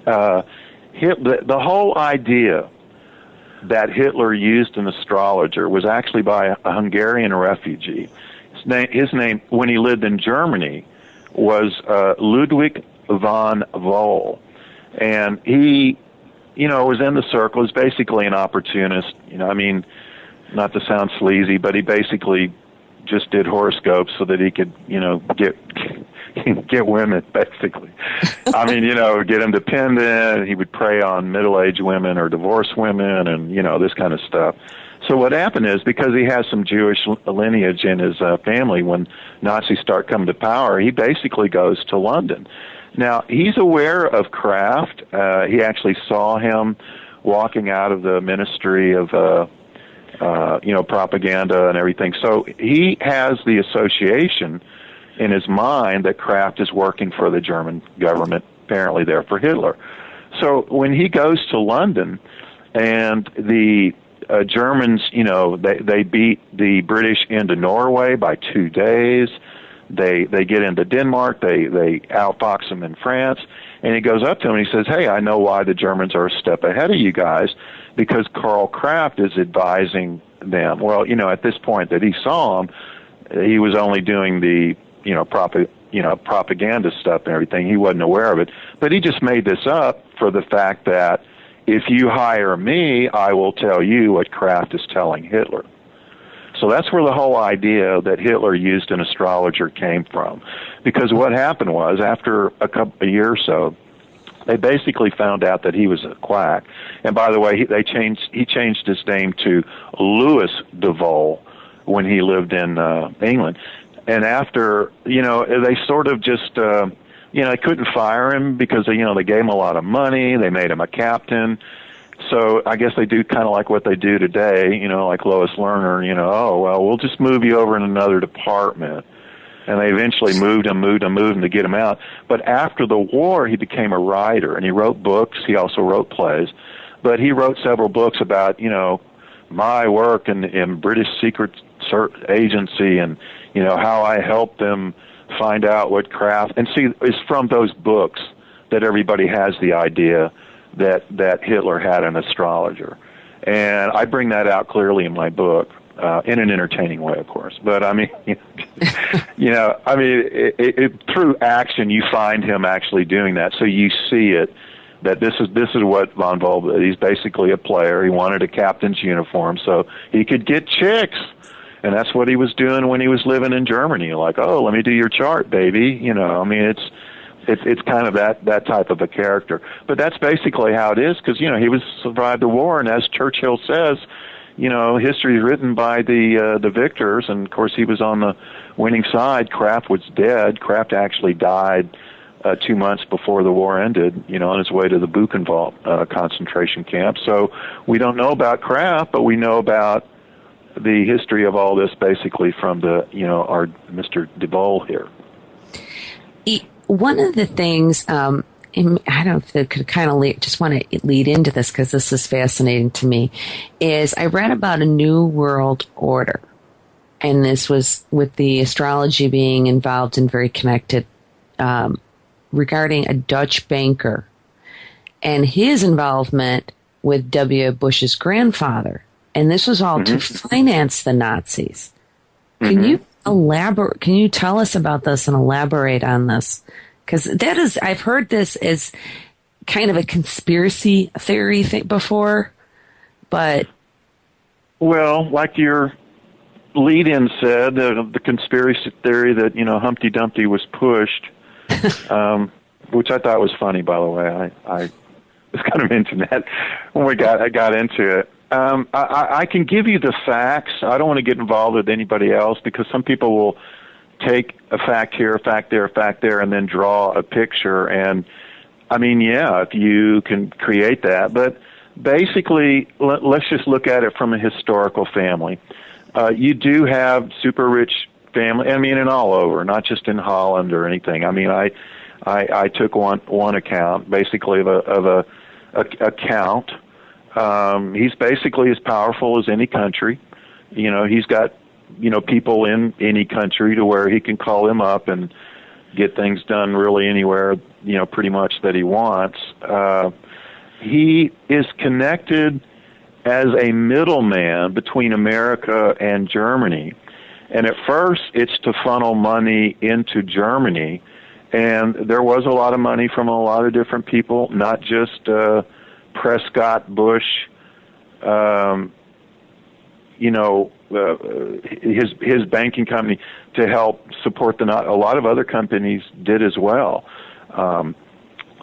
The whole idea that Hitler used an astrologer was actually by a Hungarian refugee. His name, when he lived in Germany, was Ludwig von Voll. And he, was in the circle. He's basically an opportunist. Not to sound sleazy, but he basically just did horoscopes so that he could, get women, basically. Get independent. He would prey on middle-aged women or divorced women and, this kind of stuff. So what happened is, because he has some Jewish lineage in his family, when Nazis start coming to power, he basically goes to London. Now, he's aware of Kraft. He actually saw him walking out of the Ministry of propaganda and everything. So he has the association in his mind that Kraft is working for the German government, apparently there for Hitler. So when he goes to London and the Germans, they beat the British into Norway by 2 days. They get into Denmark. They outfox them in France. And he goes up to them and he says, hey, I know why the Germans are a step ahead of you guys, because Karl Kraft is advising them. Well, at this point that he saw him, he was only doing the, propaganda stuff and everything. He wasn't aware of it. But he just made this up for the fact that if you hire me, I will tell you what Kraft is telling Hitler. So that's where the whole idea that Hitler used an astrologer came from. Because what happened was, after a year or so, they basically found out that he was a quack. And by the way, he changed his name to Louis de Vol when he lived in England. And after, they sort of just, they couldn't fire him because, they gave him a lot of money. They made him a captain. So I guess they do kind of like what they do today, like Lois Lerner, we'll just move you over in another department. And they eventually moved him to get him out. But after the war, he became a writer, and he wrote books. He also wrote plays. But he wrote several books about, my work in British Secret Agency and, how I helped them find out what Kraft. And see, it's from those books that everybody has the idea that Hitler had an astrologer. And I bring that out clearly in my book, in an entertaining way, of course. But through action, you find him actually doing that. So you see it, that this is what von Voll did. He's basically a player. He wanted a captain's uniform so he could get chicks. And that's what he was doing when he was living in Germany. Like, let me do your chart, baby. It's kind of that type of a character. But that's basically how it is, because, he survived the war, and as Churchill says, history is written by the victors, and of course he was on the winning side. Kraft was dead. Kraft actually died 2 months before the war ended, on his way to the Buchenwald concentration camp. So we don't know about Kraft, but we know about the history of all this basically from our Mr. de Vol here. One of the things, I don't know if it could kind of just want to lead into this because this is fascinating to me, is I read about a new world order. And this was with the astrology being involved and very connected, regarding a Dutch banker and his involvement with W. Bush's grandfather. And this was all to finance the Nazis. Can you elaborate? Can you tell us about this and elaborate on this? Because I've heard this as kind of a conspiracy theory before, but. Well, like your lead-in said, the conspiracy theory that, Humpty Dumpty was pushed, which I thought was funny, by the way. I was kind of into that when I got into it. I can give you the facts. I don't want to get involved with anybody else because some people will take a fact here, a fact there, a fact there, and then draw a picture. And, if you can create that. But basically, let's just look at it from a historical family. You do have super rich family, and all over, not just in Holland or anything. I I took one account, basically of a count. He's basically as powerful as any country. He's got people in any country to where he can call him up and get things done really anywhere, pretty much that he wants. He is connected as a middleman between America and Germany. And at first, it's to funnel money into Germany. And there was a lot of money from a lot of different people, not just Prescott Bush, his banking company to help support a lot of other companies did as well.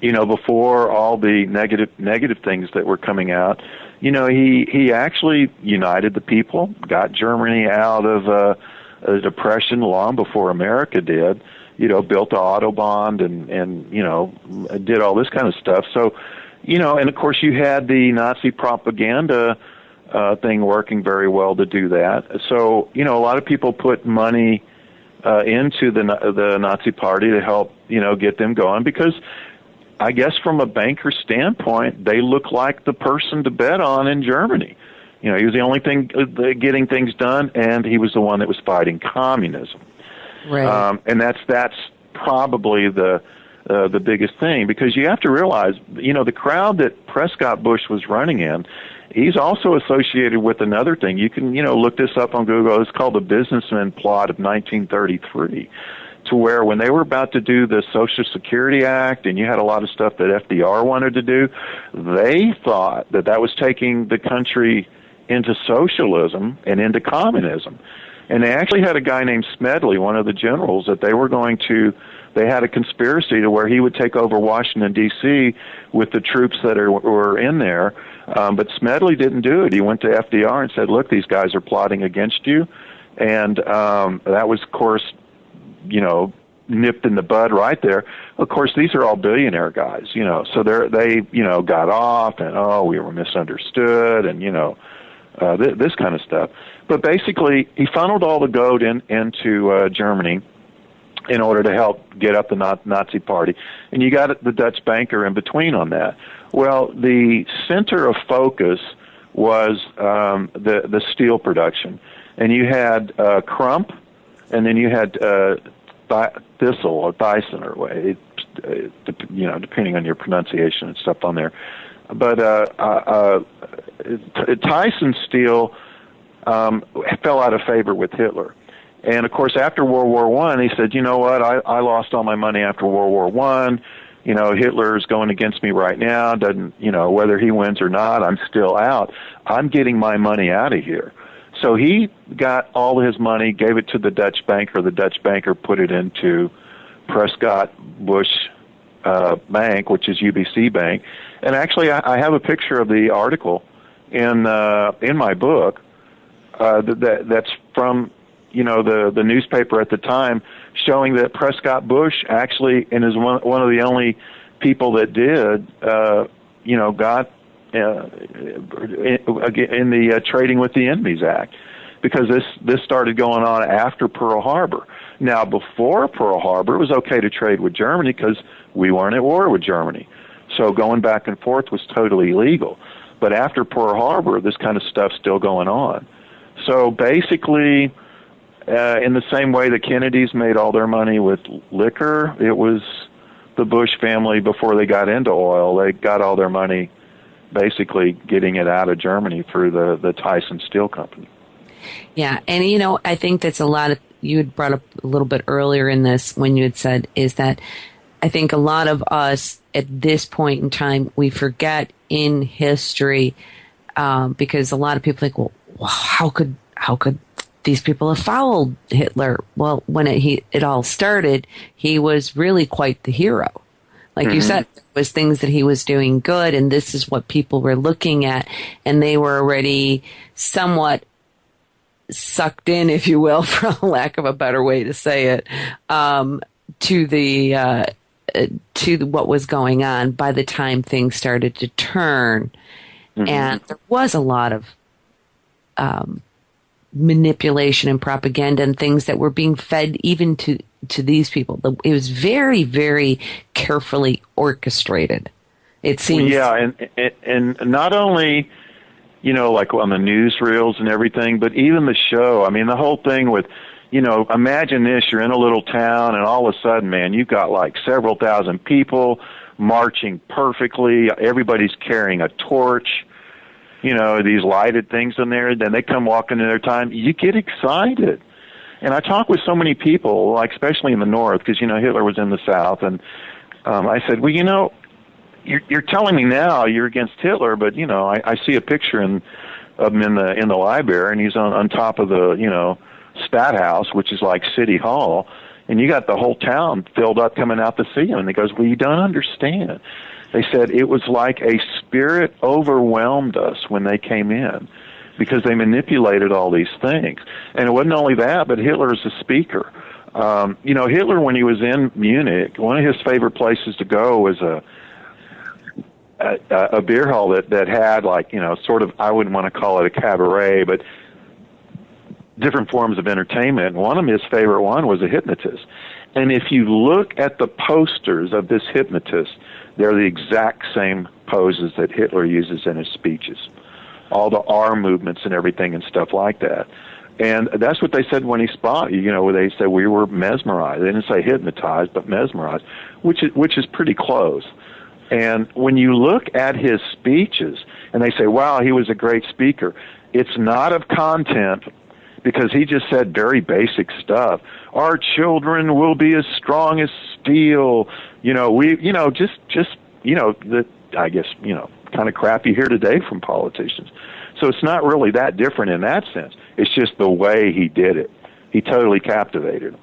Before all the negative things that were coming out, he actually united the people, got Germany out of a depression long before America did. Built the Autobahn and did all this kind of stuff. So, and of course you had the Nazi propaganda thing working very well to do that. So, a lot of people put money into the Nazi Party to help, get them going, because I guess from a banker standpoint, they look like the person to bet on in Germany. He was the only thing getting things done, and he was the one that was fighting communism. Right. And that's probably the biggest thing, because you have to realize, the crowd that Prescott Bush was running in, he's also associated with another thing. You can, look this up on Google. It's called the Businessman Plot of 1933, to where when they were about to do the Social Security Act, and you had a lot of stuff that FDR wanted to do, they thought that was taking the country into socialism and into communism. And they actually had a guy named Smedley, one of the generals, that they had a conspiracy to where he would take over Washington, D.C. with the troops that were in there. But Smedley didn't do it. He went to FDR and said, look, these guys are plotting against you. And that was, of course, nipped in the bud right there. Of course, these are all billionaire guys, so they got off and, we were misunderstood and, this kind of stuff. But basically, he funneled all the gold into Germany in order to help get up the Nazi Party. And you got the Dutch banker in between on that. Well, the center of focus was the steel production. And you had Crump, and then you had Thistle or Thyssen, or depending on your pronunciation and stuff on there. But Tyson Steel fell out of favor with Hitler. And, of course, after World War I, he said, you know what, I lost all my money after World War I. Hitler's going against me right now. Doesn't, whether he wins or not, I'm still out. I'm getting my money out of here. So he got all his money, gave it to the Dutch banker. The Dutch banker put it into Prescott Bush Bank, which is UBC Bank. And actually, I have a picture of the article in my book that's from the newspaper at the time, showing that Prescott Bush actually, and is one of the only people that did, got in the Trading with the Enemies Act, because this started going on after Pearl Harbor. Now, before Pearl Harbor, it was okay to trade with Germany because we weren't at war with Germany. So going back and forth was totally illegal. But after Pearl Harbor, this kind of stuff's still going on. So basically, in the same way the Kennedys made all their money with liquor, it was the Bush family, before they got into oil, they got all their money basically getting it out of Germany through the Tyson Steel Company. Yeah, and I think that's a lot of, you had brought up a little bit earlier in this when you had said, is that I think a lot of us at this point in time, we forget in history, because a lot of people think, well, how could these people have followed Hitler? Well, when it all started, he was really quite the hero. Like you said, it was things that he was doing good, and this is what people were looking at, and they were already somewhat sucked in, if you will, for lack of a better way to say it, to what was going on by the time things started to turn. And there was a lot of manipulation and propaganda and things that were being fed even to these people. It was very, very carefully orchestrated. It seems. Well, yeah, and not only, like on the newsreels and everything, but even the show. I mean, the whole thing with, imagine this, you're in a little town and all of a sudden, man, you've got like several thousand people marching perfectly. Everybody's carrying a torch, these lighted things in there. Then they come walking in their time. You get excited. And I talk with so many people, like especially in the North, because, Hitler was in the South. And I said, well, you're telling me now you're against Hitler, but, I see a picture of him in the library, and he's on top of the, Stadthouse, which is like City Hall, and you got the whole town filled up coming out to see him. And he goes, well, you don't understand. They said it was like a spirit overwhelmed us when they came in because they manipulated all these things. And it wasn't only that, but Hitler is a speaker. Hitler, when he was in Munich, one of his favorite places to go was a beer hall that had like, sort of, I wouldn't want to call it a cabaret, but different forms of entertainment. And one of his favorite one was a hypnotist. And if you look at the posters of this hypnotist, they're the exact same poses that Hitler uses in his speeches. All the arm movements and everything and stuff like that. And that's what they said when he spotted, where they said we were mesmerized. They didn't say hypnotized, but mesmerized, which is pretty close. And when you look at his speeches and they say, wow, he was a great speaker, it's not of content, because he just said very basic stuff. Our children will be as strong as steel. I guess, kind of crap you hear today from politicians. So it's not really that different in that sense. It's just the way he did it. He totally captivated.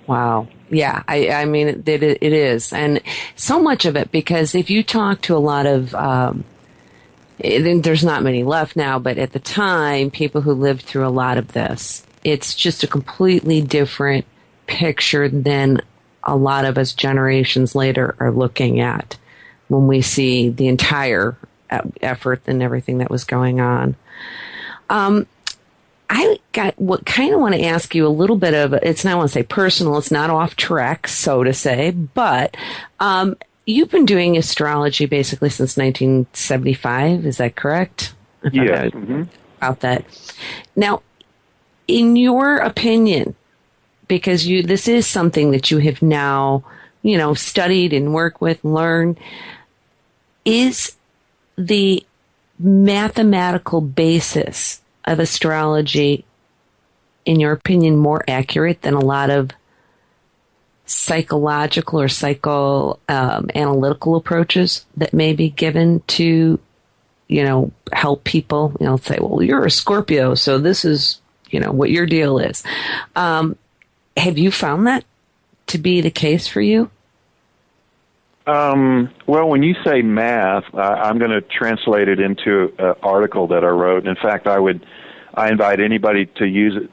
Wow. Yeah, I mean, it is. And so much of it, because if you talk to a lot of, there's not many left now, but at the time, people who lived through a lot of this, it's just a completely different picture than a lot of us generations later are looking at when we see the entire effort and everything that was going on. I want to ask you a little bit of, it's not, I want to say personal, it's not off track, so to say, but you've been doing astrology basically since 1975, is that correct? Yes. About that. Now, in your opinion, because this is something that you have now, studied and worked with, learned, is the mathematical basis of astrology, in your opinion, more accurate than a lot of psychological or analytical approaches that may be given to, help people, say, well, you're a Scorpio, so this is, what your deal is. Have you found that to be the case for you? Well, when you say math, I'm going to translate it into an article that I wrote. In fact, I invite anybody to use it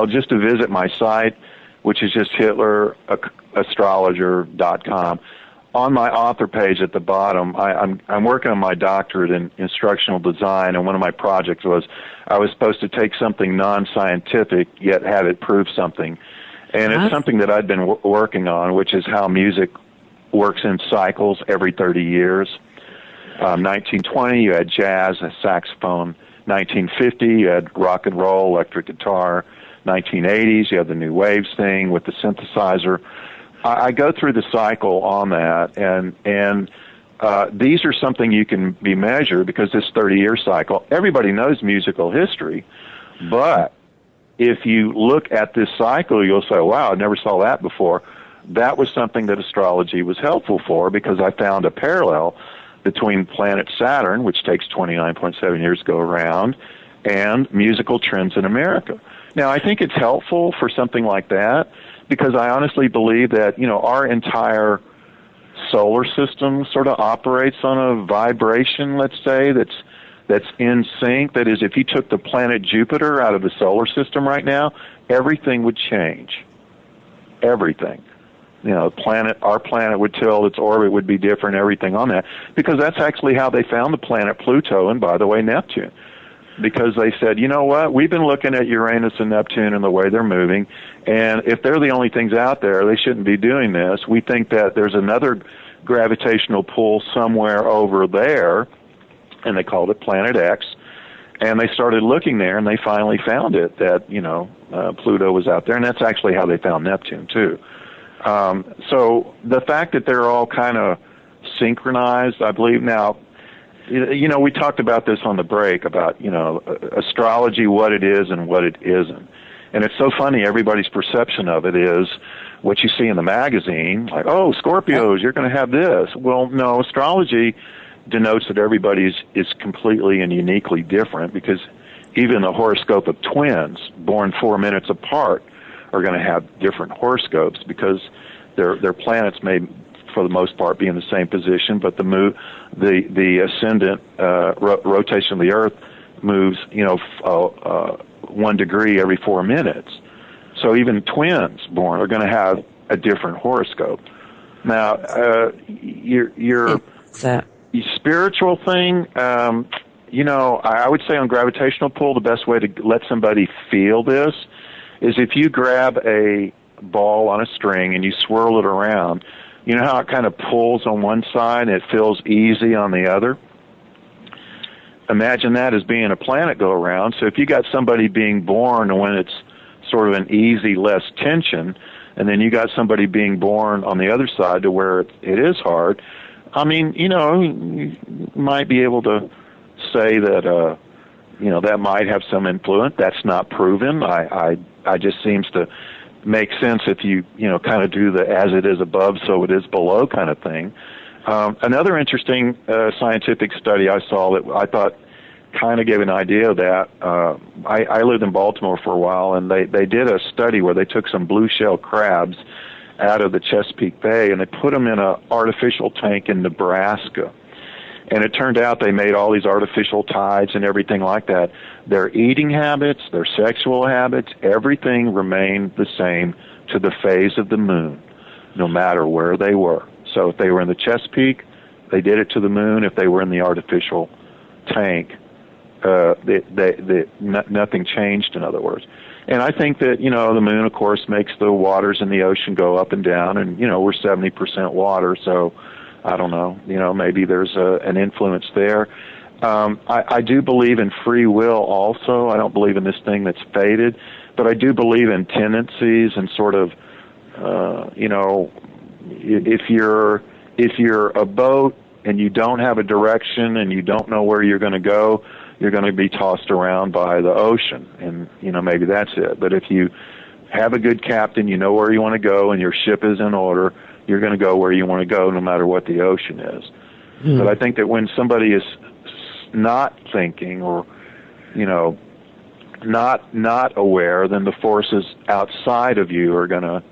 just to visit my site, which is just HitlerAstrologer.com. On my author page at the bottom, I'm working on my doctorate in instructional design, and one of my projects was I was supposed to take something non-scientific yet have it prove something. And it's something that I've been working on, which is how music works in cycles every 30 years. 1920, you had jazz and saxophone. 1950, you had rock and roll, electric guitar. 1980s, you have the new waves thing with the synthesizer. I go through the cycle on that, and these are something you can be measured because this 30-year cycle, everybody knows musical history, but if you look at this cycle, you'll say, wow, I never saw that before. That was something that astrology was helpful for because I found a parallel between planet Saturn, which takes 29.7 years to go around, and musical trends in America. Now, I think it's helpful for something like that because I honestly believe that, our entire solar system sort of operates on a vibration, let's say, that's in sync. That is, if you took the planet Jupiter out of the solar system right now, everything would change. Everything. Our planet would tilt, its orbit would be different, everything on that, because that's actually how they found the planet Pluto and, by the way, Neptune. because they said, you know what, we've been looking at Uranus and Neptune and the way they're moving, and if they're the only things out there, they shouldn't be doing this. We think that there's another gravitational pull somewhere over there, and they called it Planet X, and they started looking there, and they finally found it, that, Pluto was out there, and that's actually how they found Neptune, too. So the fact that they're all kind of synchronized, I believe. Now, we talked about this on the break about, astrology, what it is and what it isn't. And it's so funny, everybody's perception of it is what you see in the magazine, like, oh, Scorpios, you're going to have this. Well, no, astrology denotes that everybody is completely and uniquely different, because even the horoscope of twins born 4 minutes apart are going to have different horoscopes, because their planets may, for the most part, be in the same position, but the ascendant rotation of the Earth moves, 1 degree every 4 minutes. So even twins born are going to have a different horoscope. Now, your spiritual thing, I would say on gravitational pull, the best way to let somebody feel this is if you grab a ball on a string and you swirl it around. You know how it kind of pulls on one side and it feels easy on the other? Imagine that as being a planet go around. So if you got somebody being born when it's sort of an easy, less tension, and then you got somebody being born on the other side to where it is hard, I mean, you might be able to say that, that might have some influence. That's not proven. I just seems to make sense if you kind of do the as it is above, so it is below kind of thing. Another interesting scientific study I saw that I thought kind of gave an idea of that. I lived in Baltimore for a while, and they did a study where they took some blue shell crabs out of the Chesapeake Bay, and they put them in an artificial tank in Nebraska. And it turned out they made all these artificial tides and everything like that. Their eating habits, their sexual habits, everything remained the same to the phase of the moon, no matter where they were. So if they were in the Chesapeake, they did it to the moon. If they were in the artificial tank, nothing changed, in other words. And I think that, the moon, of course, makes the waters in the ocean go up and down, and, we're 70% water, so I don't know, maybe there's an influence there. I do believe in free will also. I don't believe in this thing that's fated, but I do believe in tendencies and sort of, if you're a boat and you don't have a direction and you don't know where you're going to go, you're going to be tossed around by the ocean, and, maybe that's it. But if you have a good captain, you know where you want to go, and your ship is in order, you're going to go where you want to go no matter what the ocean is. But I think that when somebody is not thinking or, not aware, then the forces outside of you are going to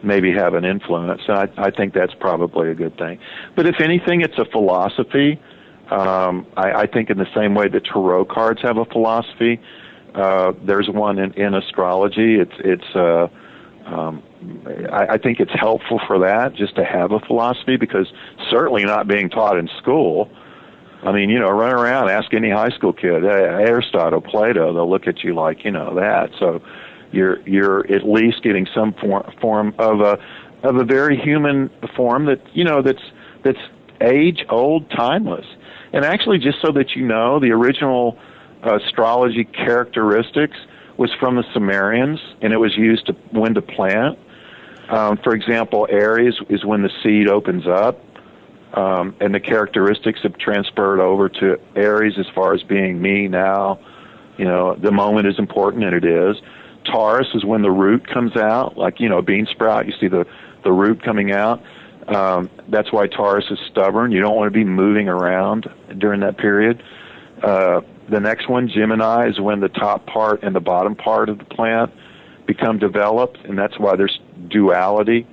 maybe have an influence. And I think that's probably a good thing. But if anything, it's a philosophy. I think in the same way that tarot cards have a philosophy, there's one in astrology. I think it's helpful for that, just to have a philosophy, because certainly not being taught in school. I mean, run around, ask any high school kid, Aristotle, Plato, they'll look at you like, that. So you're at least getting some form of a very human form that, that's age-old, timeless. And actually, just so that you know, the original astrology characteristics was from the Sumerians, and it was used to when to plant. For example, Aries is when the seed opens up, and the characteristics have transferred over to Aries as far as being me now. The moment is important, and it is. Taurus is when the root comes out, like, a bean sprout. You see the root coming out. That's why Taurus is stubborn. You don't want to be moving around during that period. The next one, Gemini, is when the top part and the bottom part of the plant become developed, and that's why there's duality.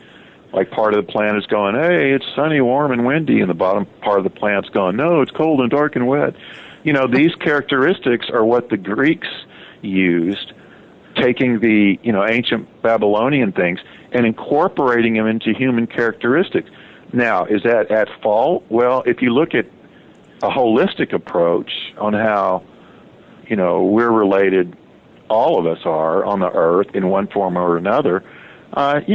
Like, part of the plant is going, hey, it's sunny, warm, and windy, and the bottom part of the plant's going, no, it's cold and dark and wet. These characteristics are what the Greeks used, taking the, ancient Babylonian things and incorporating them into human characteristics. Now, is that at fault? Well, if you look at a holistic approach on how, we're related. All of us are on the earth in one form or another. There's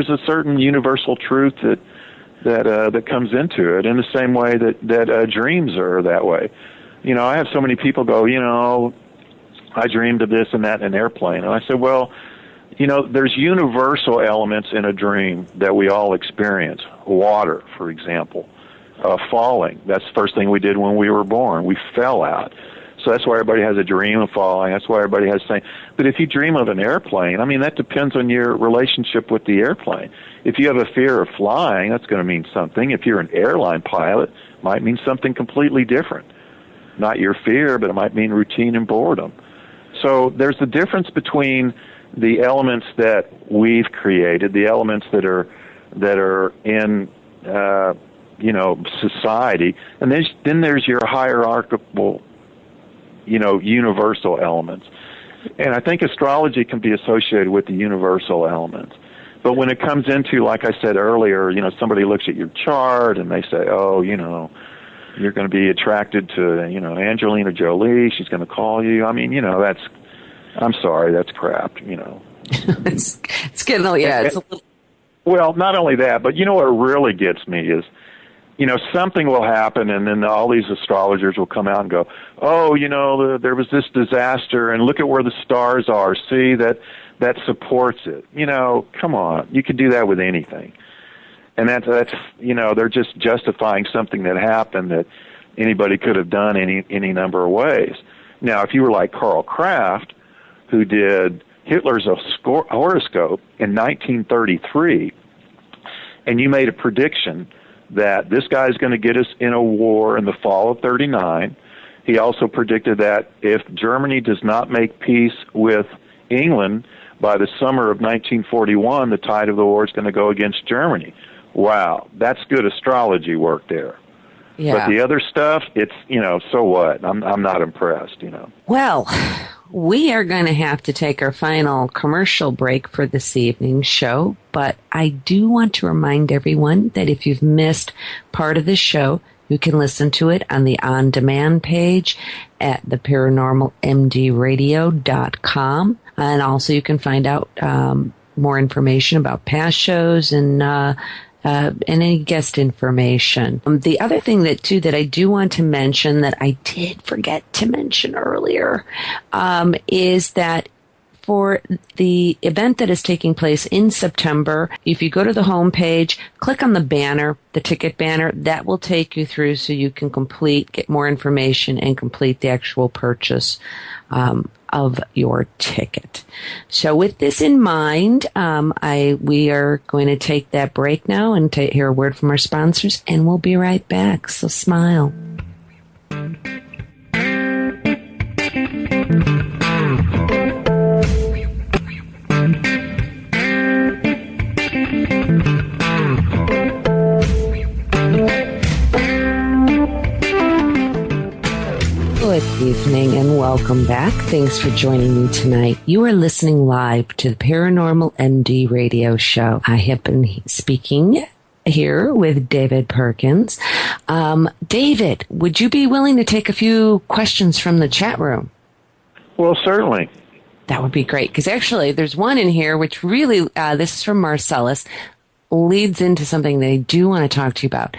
a certain universal truth that comes into it in the same way that dreams are that way. I have so many people go, I dreamed of this and that in an airplane. And I said, well, there's universal elements in a dream that we all experience. Water, for example. Falling. That's the first thing we did when we were born. We fell out. So that's why everybody has a dream of falling. That's why everybody has saying. But if you dream of an airplane, that depends on your relationship with the airplane. If you have a fear of flying, that's going to mean something. If you're an airline pilot, it might mean something completely different. Not your fear, but it might mean routine and boredom. So there's a difference between the elements that we've created, the elements that are in society, and then there's your hierarchical, universal elements. And I think astrology can be associated with the universal elements. But when it comes into, like I said earlier, somebody looks at your chart and they say, oh, you're going to be attracted to, Angelina Jolie, she's going to call you. I'm sorry, that's crap, It's getting, it's a little... Well, not only that, but what really gets me is, something will happen, and then all these astrologers will come out and go, oh, there was this disaster, and look at where the stars are. See, that supports it. Come on. You could do that with anything. And that's they're just justifying something that happened that anybody could have done any number of ways. Now, if you were like Karl Kraft, who did Hitler's horoscope in 1933, and you made a prediction that this guy is going to get us in a war in the fall of 39. He also predicted that if Germany does not make peace with England by the summer of 1941, the tide of the war is going to go against Germany. Wow, that's good astrology work there. Yeah. But the other stuff, it's, so what? I'm not impressed, Well, we are going to have to take our final commercial break for this evening's show, but I do want to remind everyone that if you've missed part of the show, you can listen to it on the on-demand page at theparanormalmdradio.com. And also you can find out more information about past shows and any guest information. The other thing that I do want to mention that I did forget to mention earlier is that for the event that is taking place in September, if you go to the homepage, click on the banner, the ticket banner, that will take you through so you can get more information and complete the actual purchase of your ticket. So with this in mind, we are going to take that break now and hear a word from our sponsors, and we'll be right back. So smile. Good evening and welcome back. Thanks for joining me tonight. You are listening live to the Paranormal MD Radio Show. I have been speaking here with David Perkins. David, would you be willing to take a few questions from the chat room? Well, certainly. That would be great, because actually there's one in here which really, this is from Marcellus, leads into something that I do want to talk to you about.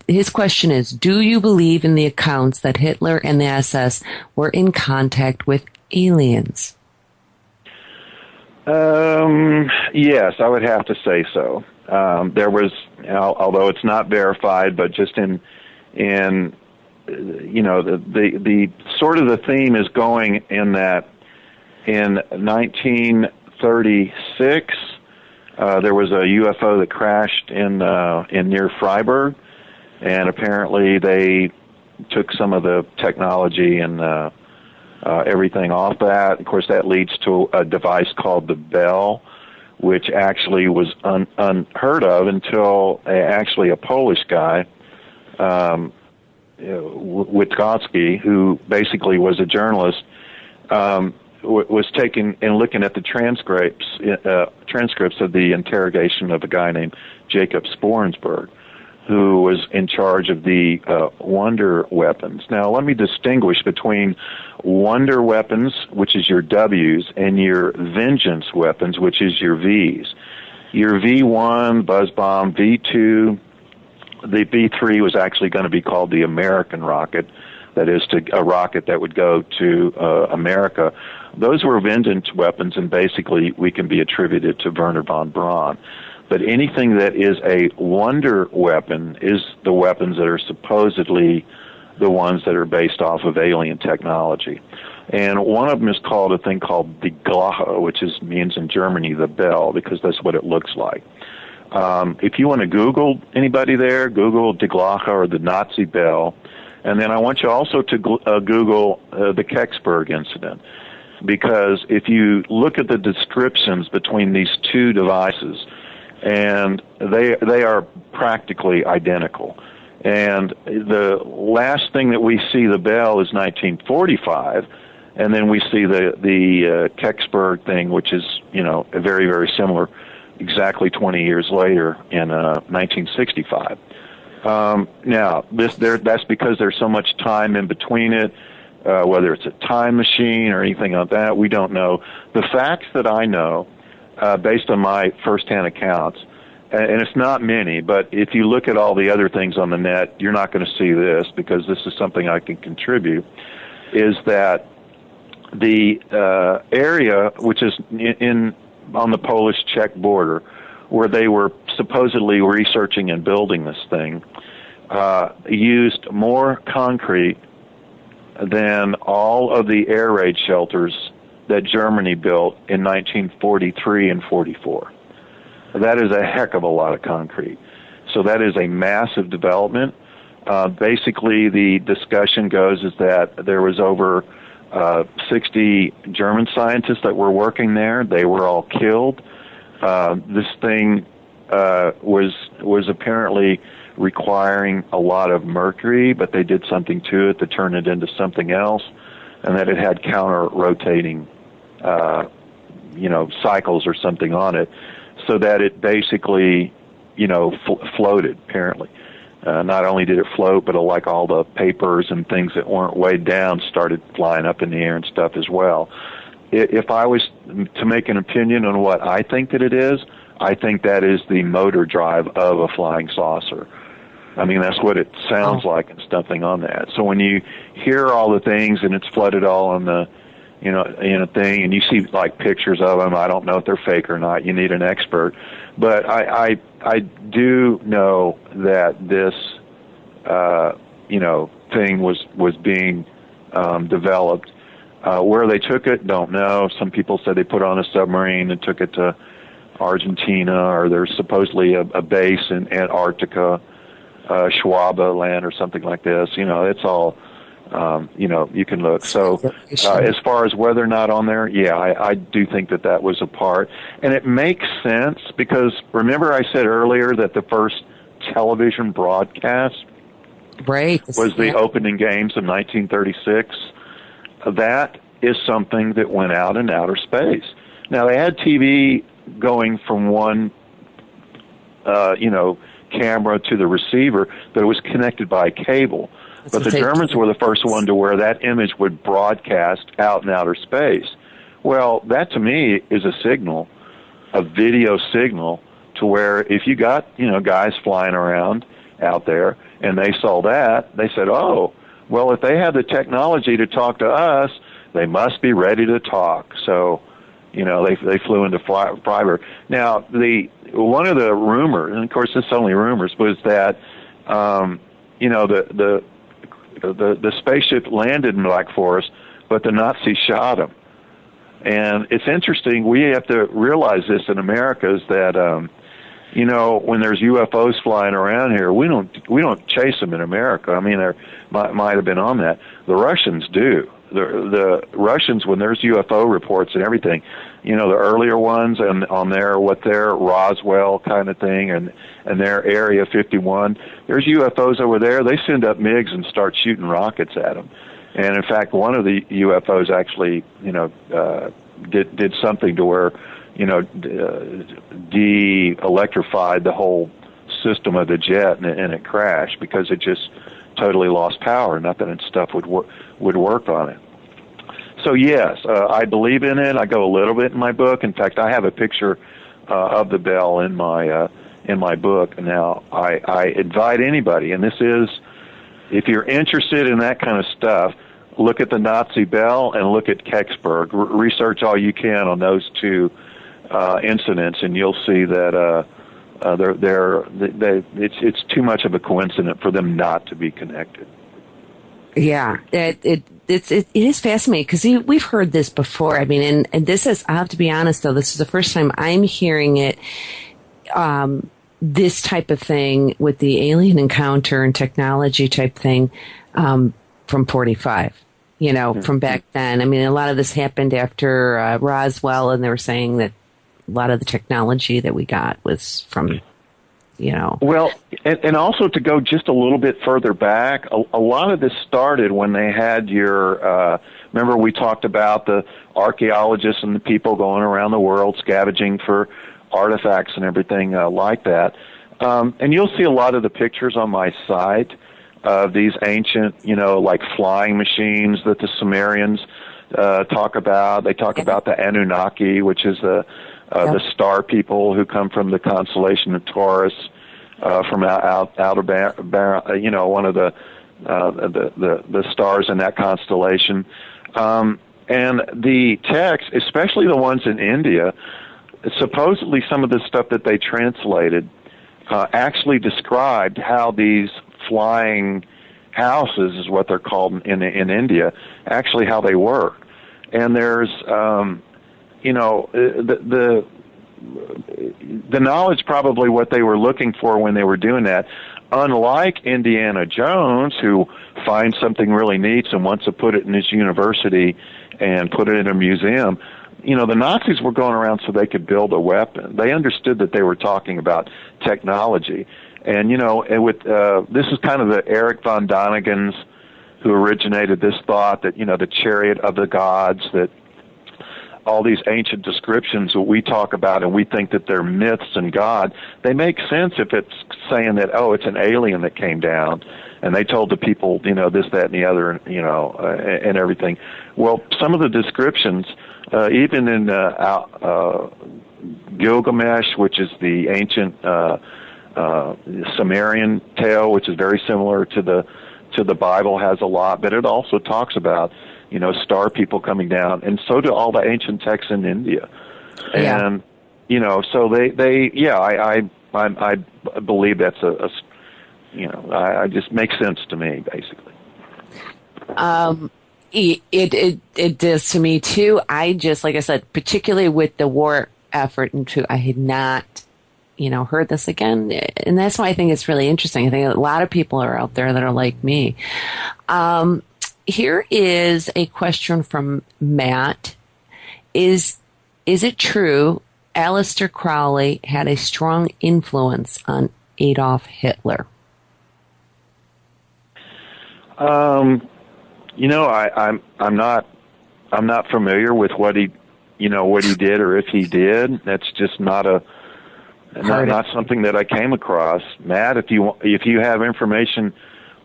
His question is, do you believe in the accounts that Hitler and the SS were in contact with aliens? Yes, I would have to say so. There was, although it's not verified, but just in the sort of the theme is going in that in 1936 there was a UFO that crashed in near Freiburg. And apparently they took some of the technology and everything off that. Of course, that leads to a device called the Bell, which actually was unheard of until actually a Polish guy, Witkowski, who basically was a journalist, was taking and looking at the transcripts of the interrogation of a guy named Jacob Sporensberg, who was in charge of the wonder weapons. Now, let me distinguish between wonder weapons, which is your W's, and your vengeance weapons, which is your V's. Your V1, buzz bomb, V2, the V3 was actually going to be called the American rocket, that is, a rocket that would go to America. Those were vengeance weapons, and basically we can be attributed to Wernher von Braun. But anything that is a wonder weapon is the weapons that are supposedly the ones that are based off of alien technology. And one of them is called a thing called die Glocke, which means in Germany the bell, because that's what it looks like. If you want to Google anybody there, Google die Glocke or the Nazi bell. And then I want you also to Google the Kecksburg incident, because if you look at the descriptions between these two devices, and they are practically identical. And the last thing that we see the bell is 1945, and then we see the Kecksburg thing, which is, very, very similar, exactly 20 years later in 1965. Now, that's because there's so much time in between it, whether it's a time machine or anything like that, we don't know. The facts that I know, based on my firsthand accounts, and it's not many, but if you look at all the other things on the net, you're not going to see this, because this is something I can contribute, is that the area, which is on the Polish-Czech border, where they were supposedly researching and building this thing, used more concrete than all of the air raid shelters that Germany built in 1943 and 44. That is a heck of a lot of concrete. So that is a massive development. Basically, the discussion goes is that there was over 60 German scientists that were working there. They were all killed. This thing was apparently requiring a lot of mercury, but they did something to it to turn it into something else, and that it had counter-rotating cycles or something on it, so that it basically, floated, apparently. Not only did it float, but like all the papers and things that weren't weighed down started flying up in the air and stuff as well. If I was to make an opinion on what I think that it is, I think that is the motor drive of a flying saucer. I mean, that's what it sounds like and something on that. So when you hear all the things and it's flooded all on the, in a thing, and you see like pictures of them, I don't know if they're fake or not. You need an expert. But I do know that this, thing was being developed. Where they took it, don't know. Some people said they put it on a submarine and took it to Argentina, or there's supposedly a base in Antarctica, Schwabe land or something like this. It's all, you can look. So as far as whether or not on there, yeah, I do think that was a part. And it makes sense because, remember I said earlier that the first television broadcast was the opening games of 1936? That is something that went out in outer space. Now, they had TV going from one, camera to the receiver, but it was connected by cable. But the Germans were the first one to where that image would broadcast out in outer space. Well, that to me is a signal, a video signal, to where if you got, guys flying around out there and they saw that, they said, oh, well, if they have the technology to talk to us, they must be ready to talk. So, they flew into fiber. Now, one of the rumors, and of course it's only rumors, was that, the spaceship landed in Black Forest, but the Nazis shot him. And it's interesting. We have to realize this in America is that, when there's UFOs flying around here, we don't chase them in America. I mean, there might have been on that. The Russians do. The Russians, when there's UFO reports and everything, the earlier ones and on their Roswell kind of thing and their Area 51, there's UFOs over there. They send up MiGs and start shooting rockets at them. And in fact, one of the UFOs actually, did something to where, de-electrified the whole system of the jet, and it crashed because it just totally lost power. Nothing and stuff would work on it. So yes, I believe in it. I go a little bit in my book. In fact, I have a picture of the bell in my book. Now, I invite anybody, and this is, if you're interested in that kind of stuff, look at the Nazi bell and look at Kecksburg. Research all you can on those two incidents, and you'll see that it's too much of a coincidence for them not to be connected. Yeah, it is fascinating because we've heard this before. I mean, and this is, I have to be honest though, this is the first time I'm hearing it. This type of thing with the alien encounter and technology type thing from 45, from back then. I mean, a lot of this happened after Roswell, and they were saying that a lot of the technology that we got was from, Well, and also to go just a little bit further back, a lot of this started when they had remember we talked about the archaeologists and the people going around the world scavenging for artifacts and everything like that. And you'll see a lot of the pictures on my site of these ancient, like flying machines that the Sumerians talk about. They talk about the Anunnaki, which is the star people who come from the constellation of Taurus, from outer one of the stars in that constellation. And the texts, especially the ones in India, supposedly some of the stuff that they translated actually described how these flying houses, is what they're called in India, actually how they work. And there's the knowledge, probably what they were looking for when they were doing that. Unlike Indiana Jones, who finds something really neat and wants to put it in his university and put it in a museum, the Nazis were going around so they could build a weapon. They understood that they were talking about technology. And, this is kind of the Eric von Donigens who originated this thought that, the chariot of the gods, that all these ancient descriptions that we talk about and we think that they're myths and God, they make sense if it's saying that, it's an alien that came down and they told the people, this, that, and the other, and everything. Well, some of the descriptions, even in Gilgamesh, which is the ancient Sumerian tale, which is very similar to the Bible, has a lot, but it also talks about star people coming down, and so do all the ancient texts in India. Yeah. And so I believe that's I just makes sense to me, basically. It does to me too. I just, like I said, particularly with the war effort into, I had not heard this again, and that's why I think it's really interesting. I think a lot of people are out there that are like me. Here is a question from Matt. Is it true Aleister Crowley had a strong influence on Adolf Hitler? I'm not familiar with what he did or if he did. That's just not something that I came across. Matt, if you have information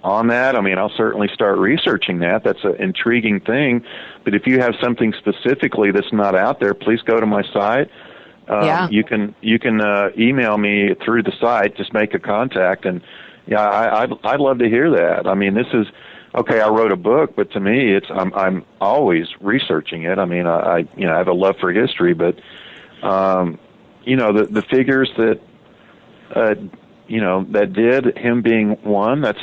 on that, I'll certainly start researching that. That's an intriguing thing. But if you have something specifically that's not out there, please go to my site. You can email me through the site. Just make a contact, and I'd love to hear that. This is okay. I wrote a book, but to me, I'm always researching it. I have a love for history, but the figures that that did, him being one, that's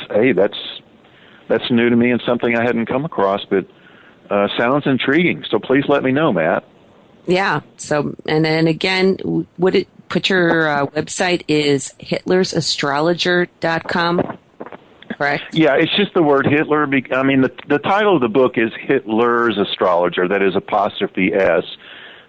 new to me and something I hadn't come across, but sounds intriguing. So please let me know, Matt. Yeah. So, and then again, put your website is hitlersastrologer.com, correct? Yeah, it's just the word Hitler. The title of the book is Hitler's Astrologer. That is apostrophe S.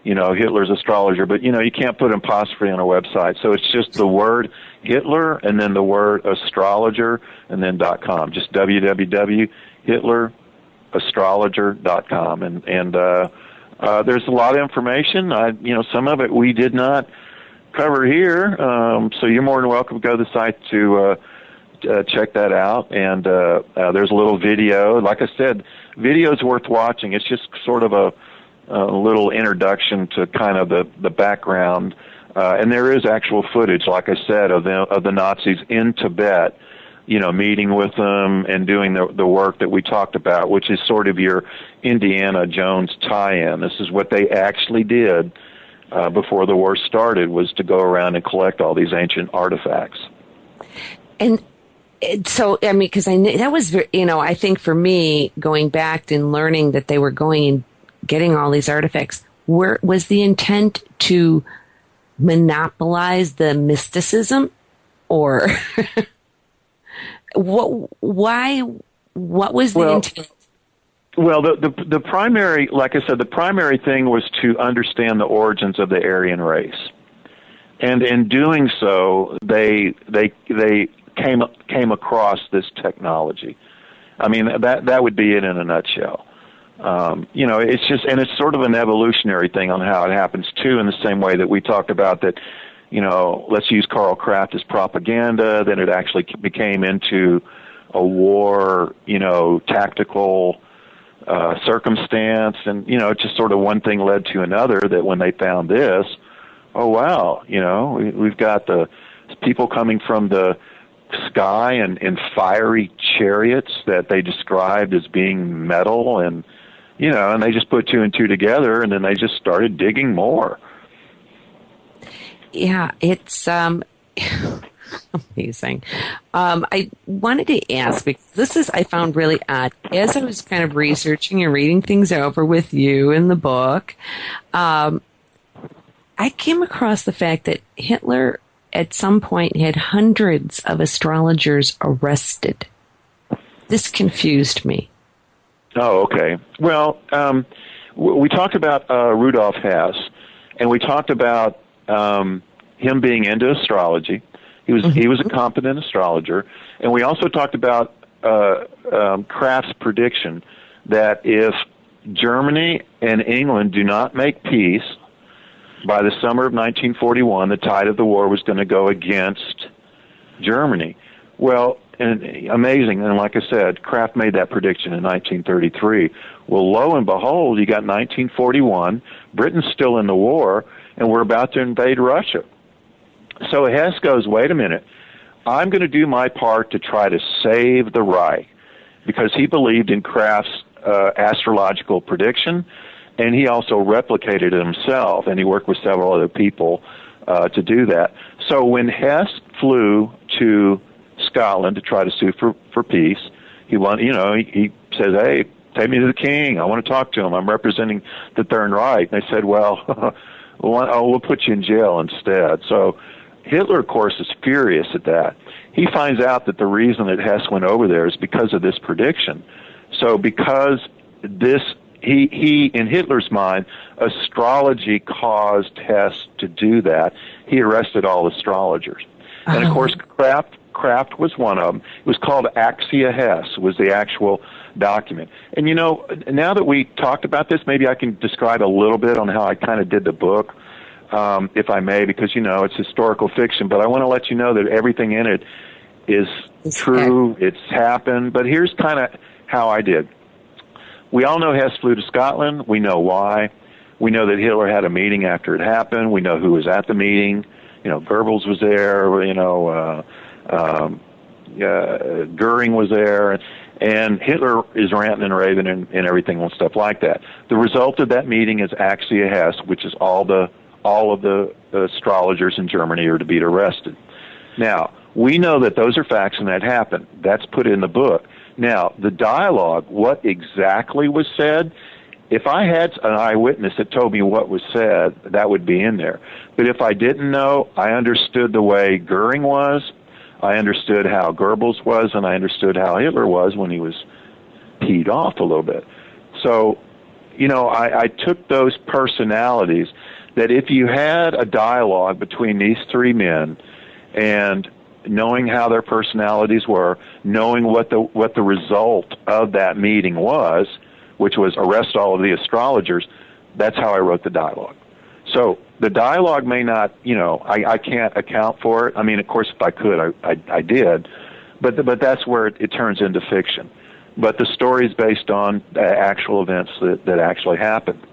Hitler's Astrologer, but you can't put an apostrophe on a website, so it's just the word Hitler and then the word astrologer and then .com, just www.hitlerastrologer.com, and there's a lot of information. Some of it we did not cover here. So you're more than welcome to go to the site to check that out. And there's a little video. Like I said, video is worth watching. It's just sort of a little introduction to kind of the background. And there is actual footage, like I said, of the Nazis in Tibet, meeting with them and doing the work that we talked about, which is sort of your Indiana Jones tie-in. This is what they actually did before the war started, was to go around and collect all these ancient artifacts. And so, I mean, because that was, I think for me, going back and learning that they were going and getting all these artifacts, was the intent to monopolize the mysticism, or what was the intent? Well, the primary, like I said, the primary thing was to understand the origins of the Aryan race, and in doing so, they came across this technology. I mean, that would be it in a nutshell. It's just, and it's sort of an evolutionary thing on how it happens too, in the same way that we talked about that, let's use Karl Kraft as propaganda, then it actually became into a war, tactical circumstance, and, it's just sort of one thing led to another, that when they found this, oh wow, we've got the people coming from the sky in fiery chariots that they described as being metal, and and they just put two and two together, and then they just started digging more. Yeah, it's amazing. I wanted to ask, because I found really odd, as I was kind of researching and reading things over with you in the book, I came across the fact that Hitler at some point had hundreds of astrologers arrested. This confused me. Oh, okay. Well, we talked about Rudolf Hess, and we talked about him being into astrology. He was a competent astrologer, and we also talked about Kraft's prediction that if Germany and England do not make peace by the summer of 1941, the tide of the war was going to go against Germany. Well, and amazing, and like I said, Kraft made that prediction in 1933. Well, lo and behold, you got 1941, Britain's still in the war, and we're about to invade Russia. So Hess goes, wait a minute, I'm going to do my part to try to save the Reich, because he believed in Kraft's astrological prediction, and he also replicated it himself, and he worked with several other people to do that. So when Hess flew to Scotland to try to sue for peace, he says, hey, take me to the king. I want to talk to him. I'm representing the Third Reich. And they said, well, we'll put you in jail instead. So Hitler, of course, is furious at that. He finds out that the reason that Hess went over there is because of this prediction. So because this, he in Hitler's mind, astrology caused Hess to do that, he arrested all astrologers. And of course, Kraft was one of them. It was called Axia Hess, was the actual document. And now that we talked about this, maybe I can describe a little bit on how I kind of did the book, if I may, because it's historical fiction, but I want to let you know that everything in it is true, it's happened, but here's kind of how I did. We all know Hess flew to Scotland. We know why. We know that Hitler had a meeting after it happened. We know who was at the meeting. Goebbels was there, Goering was there, and Hitler is ranting and raving and everything and stuff like that. The result of that meeting is Axia Hess, which is all of the astrologers in Germany are to be arrested. Now, we know that those are facts and that happened. That's put in the book. Now, the dialogue, what exactly was said, if I had an eyewitness that told me what was said, that would be in there. But if I didn't know, I understood the way Goering was, I understood how Goebbels was, and I understood how Hitler was when he was peed off a little bit. So, I took those personalities that if you had a dialogue between these three men and knowing how their personalities were, knowing what the result of that meeting was, which was arrest all of the astrologers, that's how I wrote the dialogue. So the dialogue may not, I can't account for it. I mean, of course, if I could, I did. But that's where it turns into fiction. But the story is based on actual events that actually happened.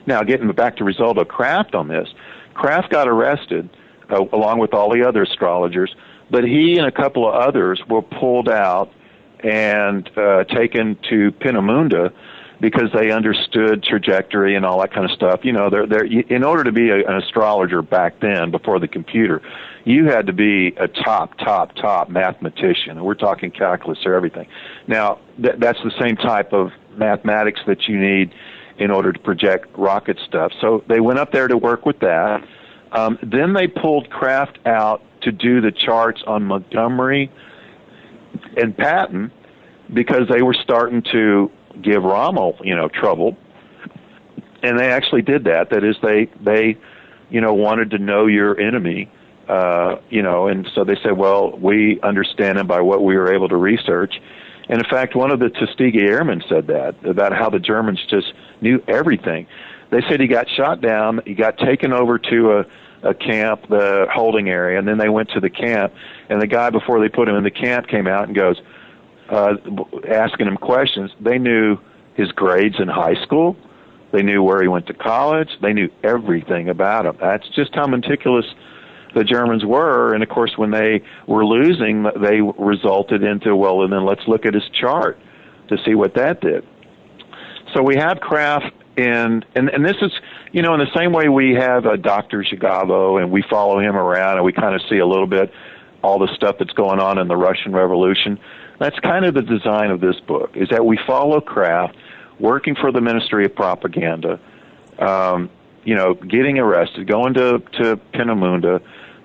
Now, getting back to Risoldo Kraft on this, Kraft got arrested along with all the other astrologers, but he and a couple of others were pulled out and taken to Peenemünde because they understood trajectory and all that kind of stuff. In order to be an astrologer back then, before the computer, you had to be a top mathematician. And we're talking calculus or everything. Now, that's the same type of mathematics that you need in order to project rocket stuff. So they went up there to work with that. Then they pulled Kraft out to do the charts on Montgomery and Patton because they were starting to give Rommel, trouble. And they actually did that. That is, they wanted to know your enemy, and so they said, well, we understand him by what we were able to research. And in fact, one of the Tuskegee Airmen said that, about how the Germans just knew everything. They said he got shot down, he got taken over to a camp, the holding area, and then they went to the camp, and the guy, before they put him in the camp, came out and goes, asking him questions. They knew his grades in high school. They knew where he went to college. They knew everything about him. That's just how meticulous the Germans were. And, of course, when they were losing, they resulted into, well, and then let's look at his chart to see what that did. So we have Kraft, and this is, in the same way we have Dr. Zhigavo, and we follow him around, and we kind of see a little bit all the stuff that's going on in the Russian Revolution. That's kind of the design of this book, is that we follow Kraft working for the Ministry of Propaganda, getting arrested, going to Peenemünde,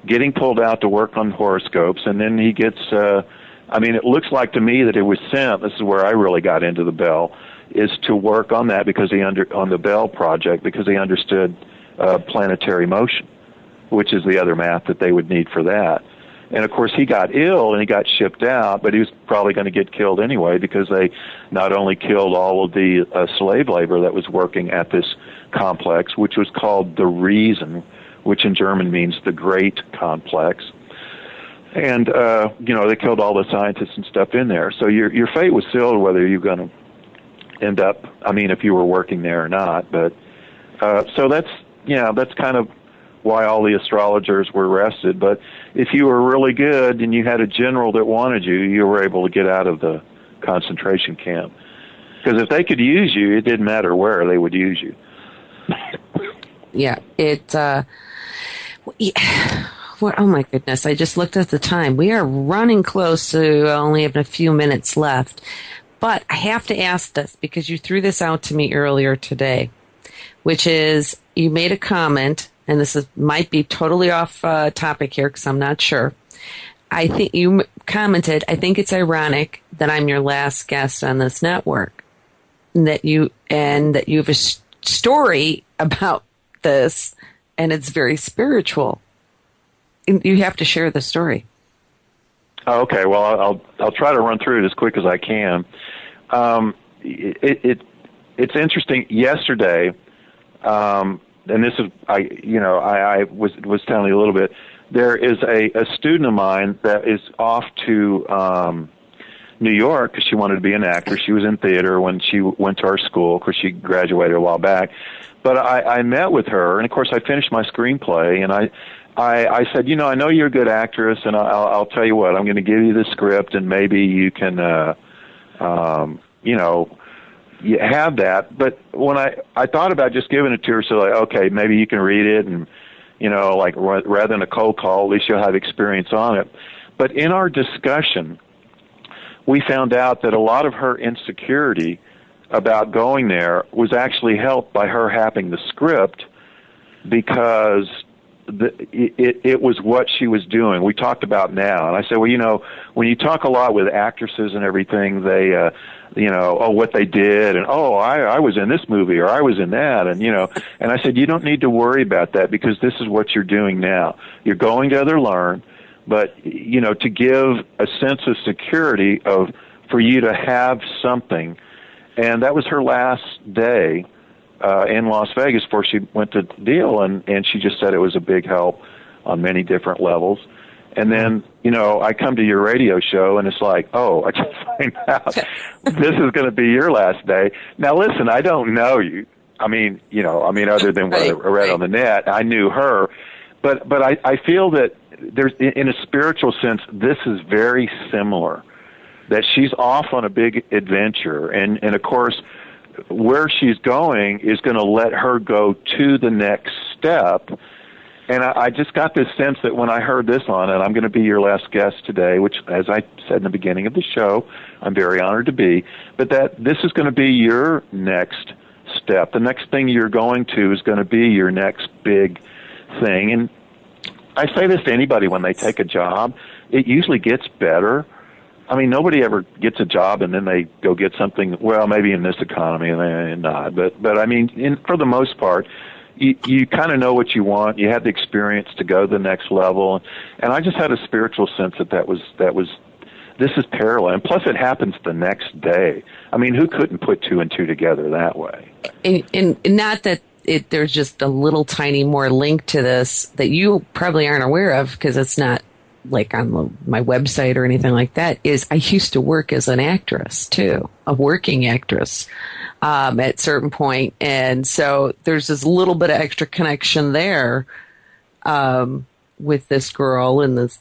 getting pulled out to work on horoscopes, and then he gets, it looks like to me that it was sent, this is where I really got into the Bell, is to work on that on the Bell project, because he understood planetary motion, which is the other math that they would need for that. And, of course, he got ill and he got shipped out, but he was probably going to get killed anyway, because they not only killed all of the slave labor that was working at this complex, which was called the Reason, which in German means the Great Complex. And, they killed all the scientists and stuff in there. So your fate was sealed whether you're going to end up, if you were working there or not. But so that's kind of why all the astrologers were arrested. But if you were really good and you had a general that wanted you, you were able to get out of the concentration camp. Because if they could use you, it didn't matter where, they would use you. Yeah, oh my goodness, I just looked at the time. We are running close to only having a few minutes left. But I have to ask this, because you threw this out to me earlier today, which is, you made a comment, and this might be totally off topic here because I'm not sure. I think you commented, I think it's ironic that I'm your last guest on this network, and that you have a story about this, and it's very spiritual. You have to share the story. Okay, well, I'll try to run through it as quick as I can. It's interesting. Yesterday, and this is, I was telling you a little bit. There is a student of mine that is off to New York because she wanted to be an actor. She was in theater when she went to our school. Of course, she graduated a while back. But I met with her, and of course, I finished my screenplay, and I said, I know you're a good actress, and I'll tell you what, I'm going to give you the script, and maybe you can, you have that. But when I thought about just giving it to her, so okay, maybe you can read it, and, rather than a cold call, at least you'll have experience on it. But in our discussion, we found out that a lot of her insecurity about going there was actually helped by her having the script, because it was what she was doing. We talked about now, and I said, well, when you talk a lot with actresses and everything, they, what they did, and I was in this movie, or I was in that, and and I said, you don't need to worry about that, because this is what you're doing now. You're going to learn, but to give a sense of security for you to have something, and that was her last day in Las Vegas before she went to deal, and she just said it was a big help on many different levels. And then, I come to your radio show, and it's like, oh, I just find out this is going to be your last day. Now, listen, I don't know you. Other than what I read on the net, I knew her. But I feel that there's, in a spiritual sense, this is very similar, that she's off on a big adventure. And of course, where she's going is going to let her go to the next step. And I just got this sense that when I heard this on, and I'm going to be your last guest today, which, as I said in the beginning of the show, I'm very honored to be, but that this is going to be your next step. The next thing you're going to is going to be your next big thing. And I say this to anybody when they take a job, it usually gets better. I mean, nobody ever gets a job and then they go get something, well, maybe in this economy and not. But I mean, for the most part, you kind of know what you want. You had the experience to go to the next level. And I just had a spiritual sense that was this is parallel. And plus it happens the next day. I mean, who couldn't put two and two together that way? And not that there's just a little tiny more link to this that you probably aren't aware of, because it's not like on my website or anything like that, is I used to work as an actress too, a working actress at certain point. And so there's this little bit of extra connection there with this girl and this,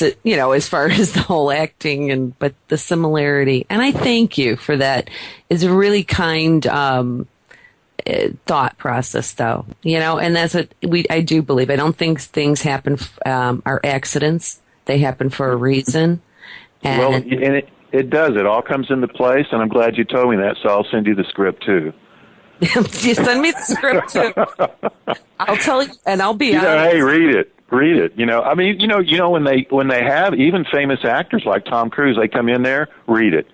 as far as the whole acting but the similarity. And I thank you for that. It's a really kind thought process, though, and that's what I do believe. I don't think things happen are accidents. They happen for a reason. And it does. It all comes into place, and I'm glad you told me that, so I'll send you the script, too. You send me the script, too. I'll tell you, and I'll be honest. Hey, read it. I mean, when they have even famous actors like Tom Cruise, they come in there, read it.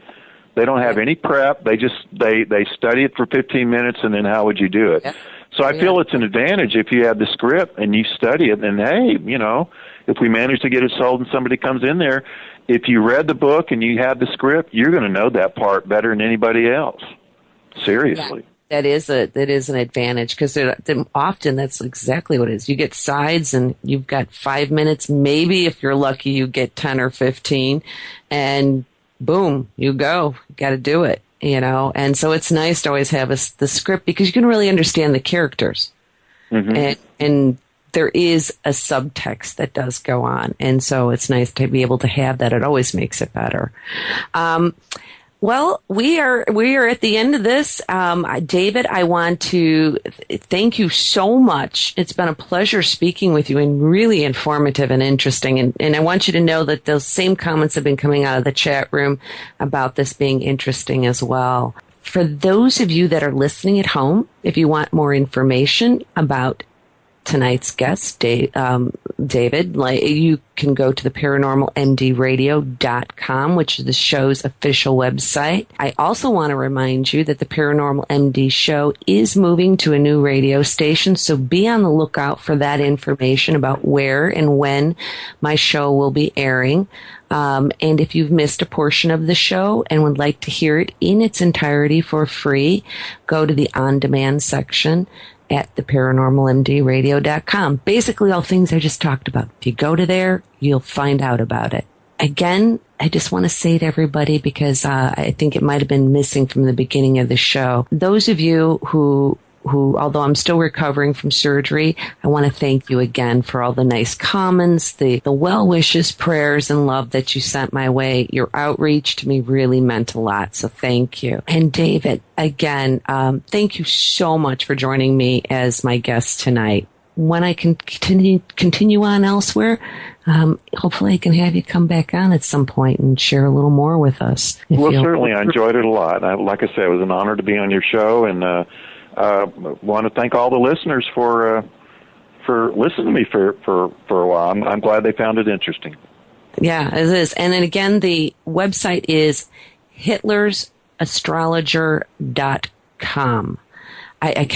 They don't have any prep. They just they study it for 15 minutes, and then how would you do it? Yeah. So I feel it's an advantage if you have the script and you study it. And hey, if we manage to get it sold and somebody comes in there, if you read the book and you have the script, you're going to know that part better than anybody else. Seriously. Yeah, that is an advantage, because often that's exactly what it is. You get sides and you've got 5 minutes. Maybe if you're lucky, you get 10 or 15, and boom, you go. You got to do it, And so it's nice to always have the script, because you can really understand the characters. Mm-hmm. And there is a subtext that does go on. And so it's nice to be able to have that. It always makes it better. Well, we are at the end of this. David, I want to thank you so much. It's been a pleasure speaking with you, and really informative and interesting. And I want you to know that those same comments have been coming out of the chat room about this being interesting as well. For those of you that are listening at home, if you want more information about tonight's guest, David, you can go to the paranormalmdradio.com, which is the show's official website. I also want to remind you that the Paranormal MD show is moving to a new radio station, so be on the lookout for that information about where and when my show will be airing. And if you've missed a portion of the show and would like to hear it in its entirety for free, go to the on-demand section at theparanormalmdradio.com. Basically, all things I just talked about. If you go to there, you'll find out about it. Again, I just want to say to everybody, because I think it might have been missing from the beginning of the show, those of you who, although I'm still recovering from surgery, I want to thank you again for all the nice comments, the well wishes, prayers, and love that you sent my way. Your outreach to me really meant a lot, so thank you. And David, again, thank you so much for joining me as my guest tonight. When I can continue on elsewhere, hopefully I can have you come back on at some point and share a little more with us. Well, certainly, I enjoyed it a lot. Like I said, it was an honor to be on your show, and want to thank all the listeners for listening to me for a while. I'm glad they found it interesting. Yeah, it is. And then again, the website is hitlersastrologer.com. I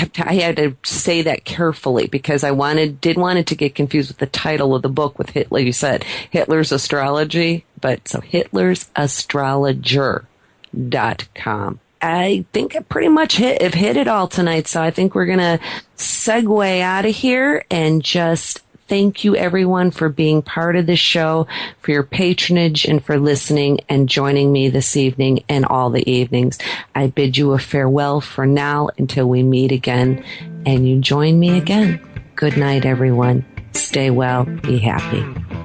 had to say that carefully, because I didn't want it to get confused with the title of the book with Hitler. You said Hitler's Astrology, but so hitlersastrologer.com. I think I pretty much have hit it all tonight. So I think we're going to segue out of here and just thank you, everyone, for being part of this show, for your patronage, and for listening and joining me this evening and all the evenings. I bid you a farewell for now until we meet again and you join me again. Good night, everyone. Stay well. Be happy.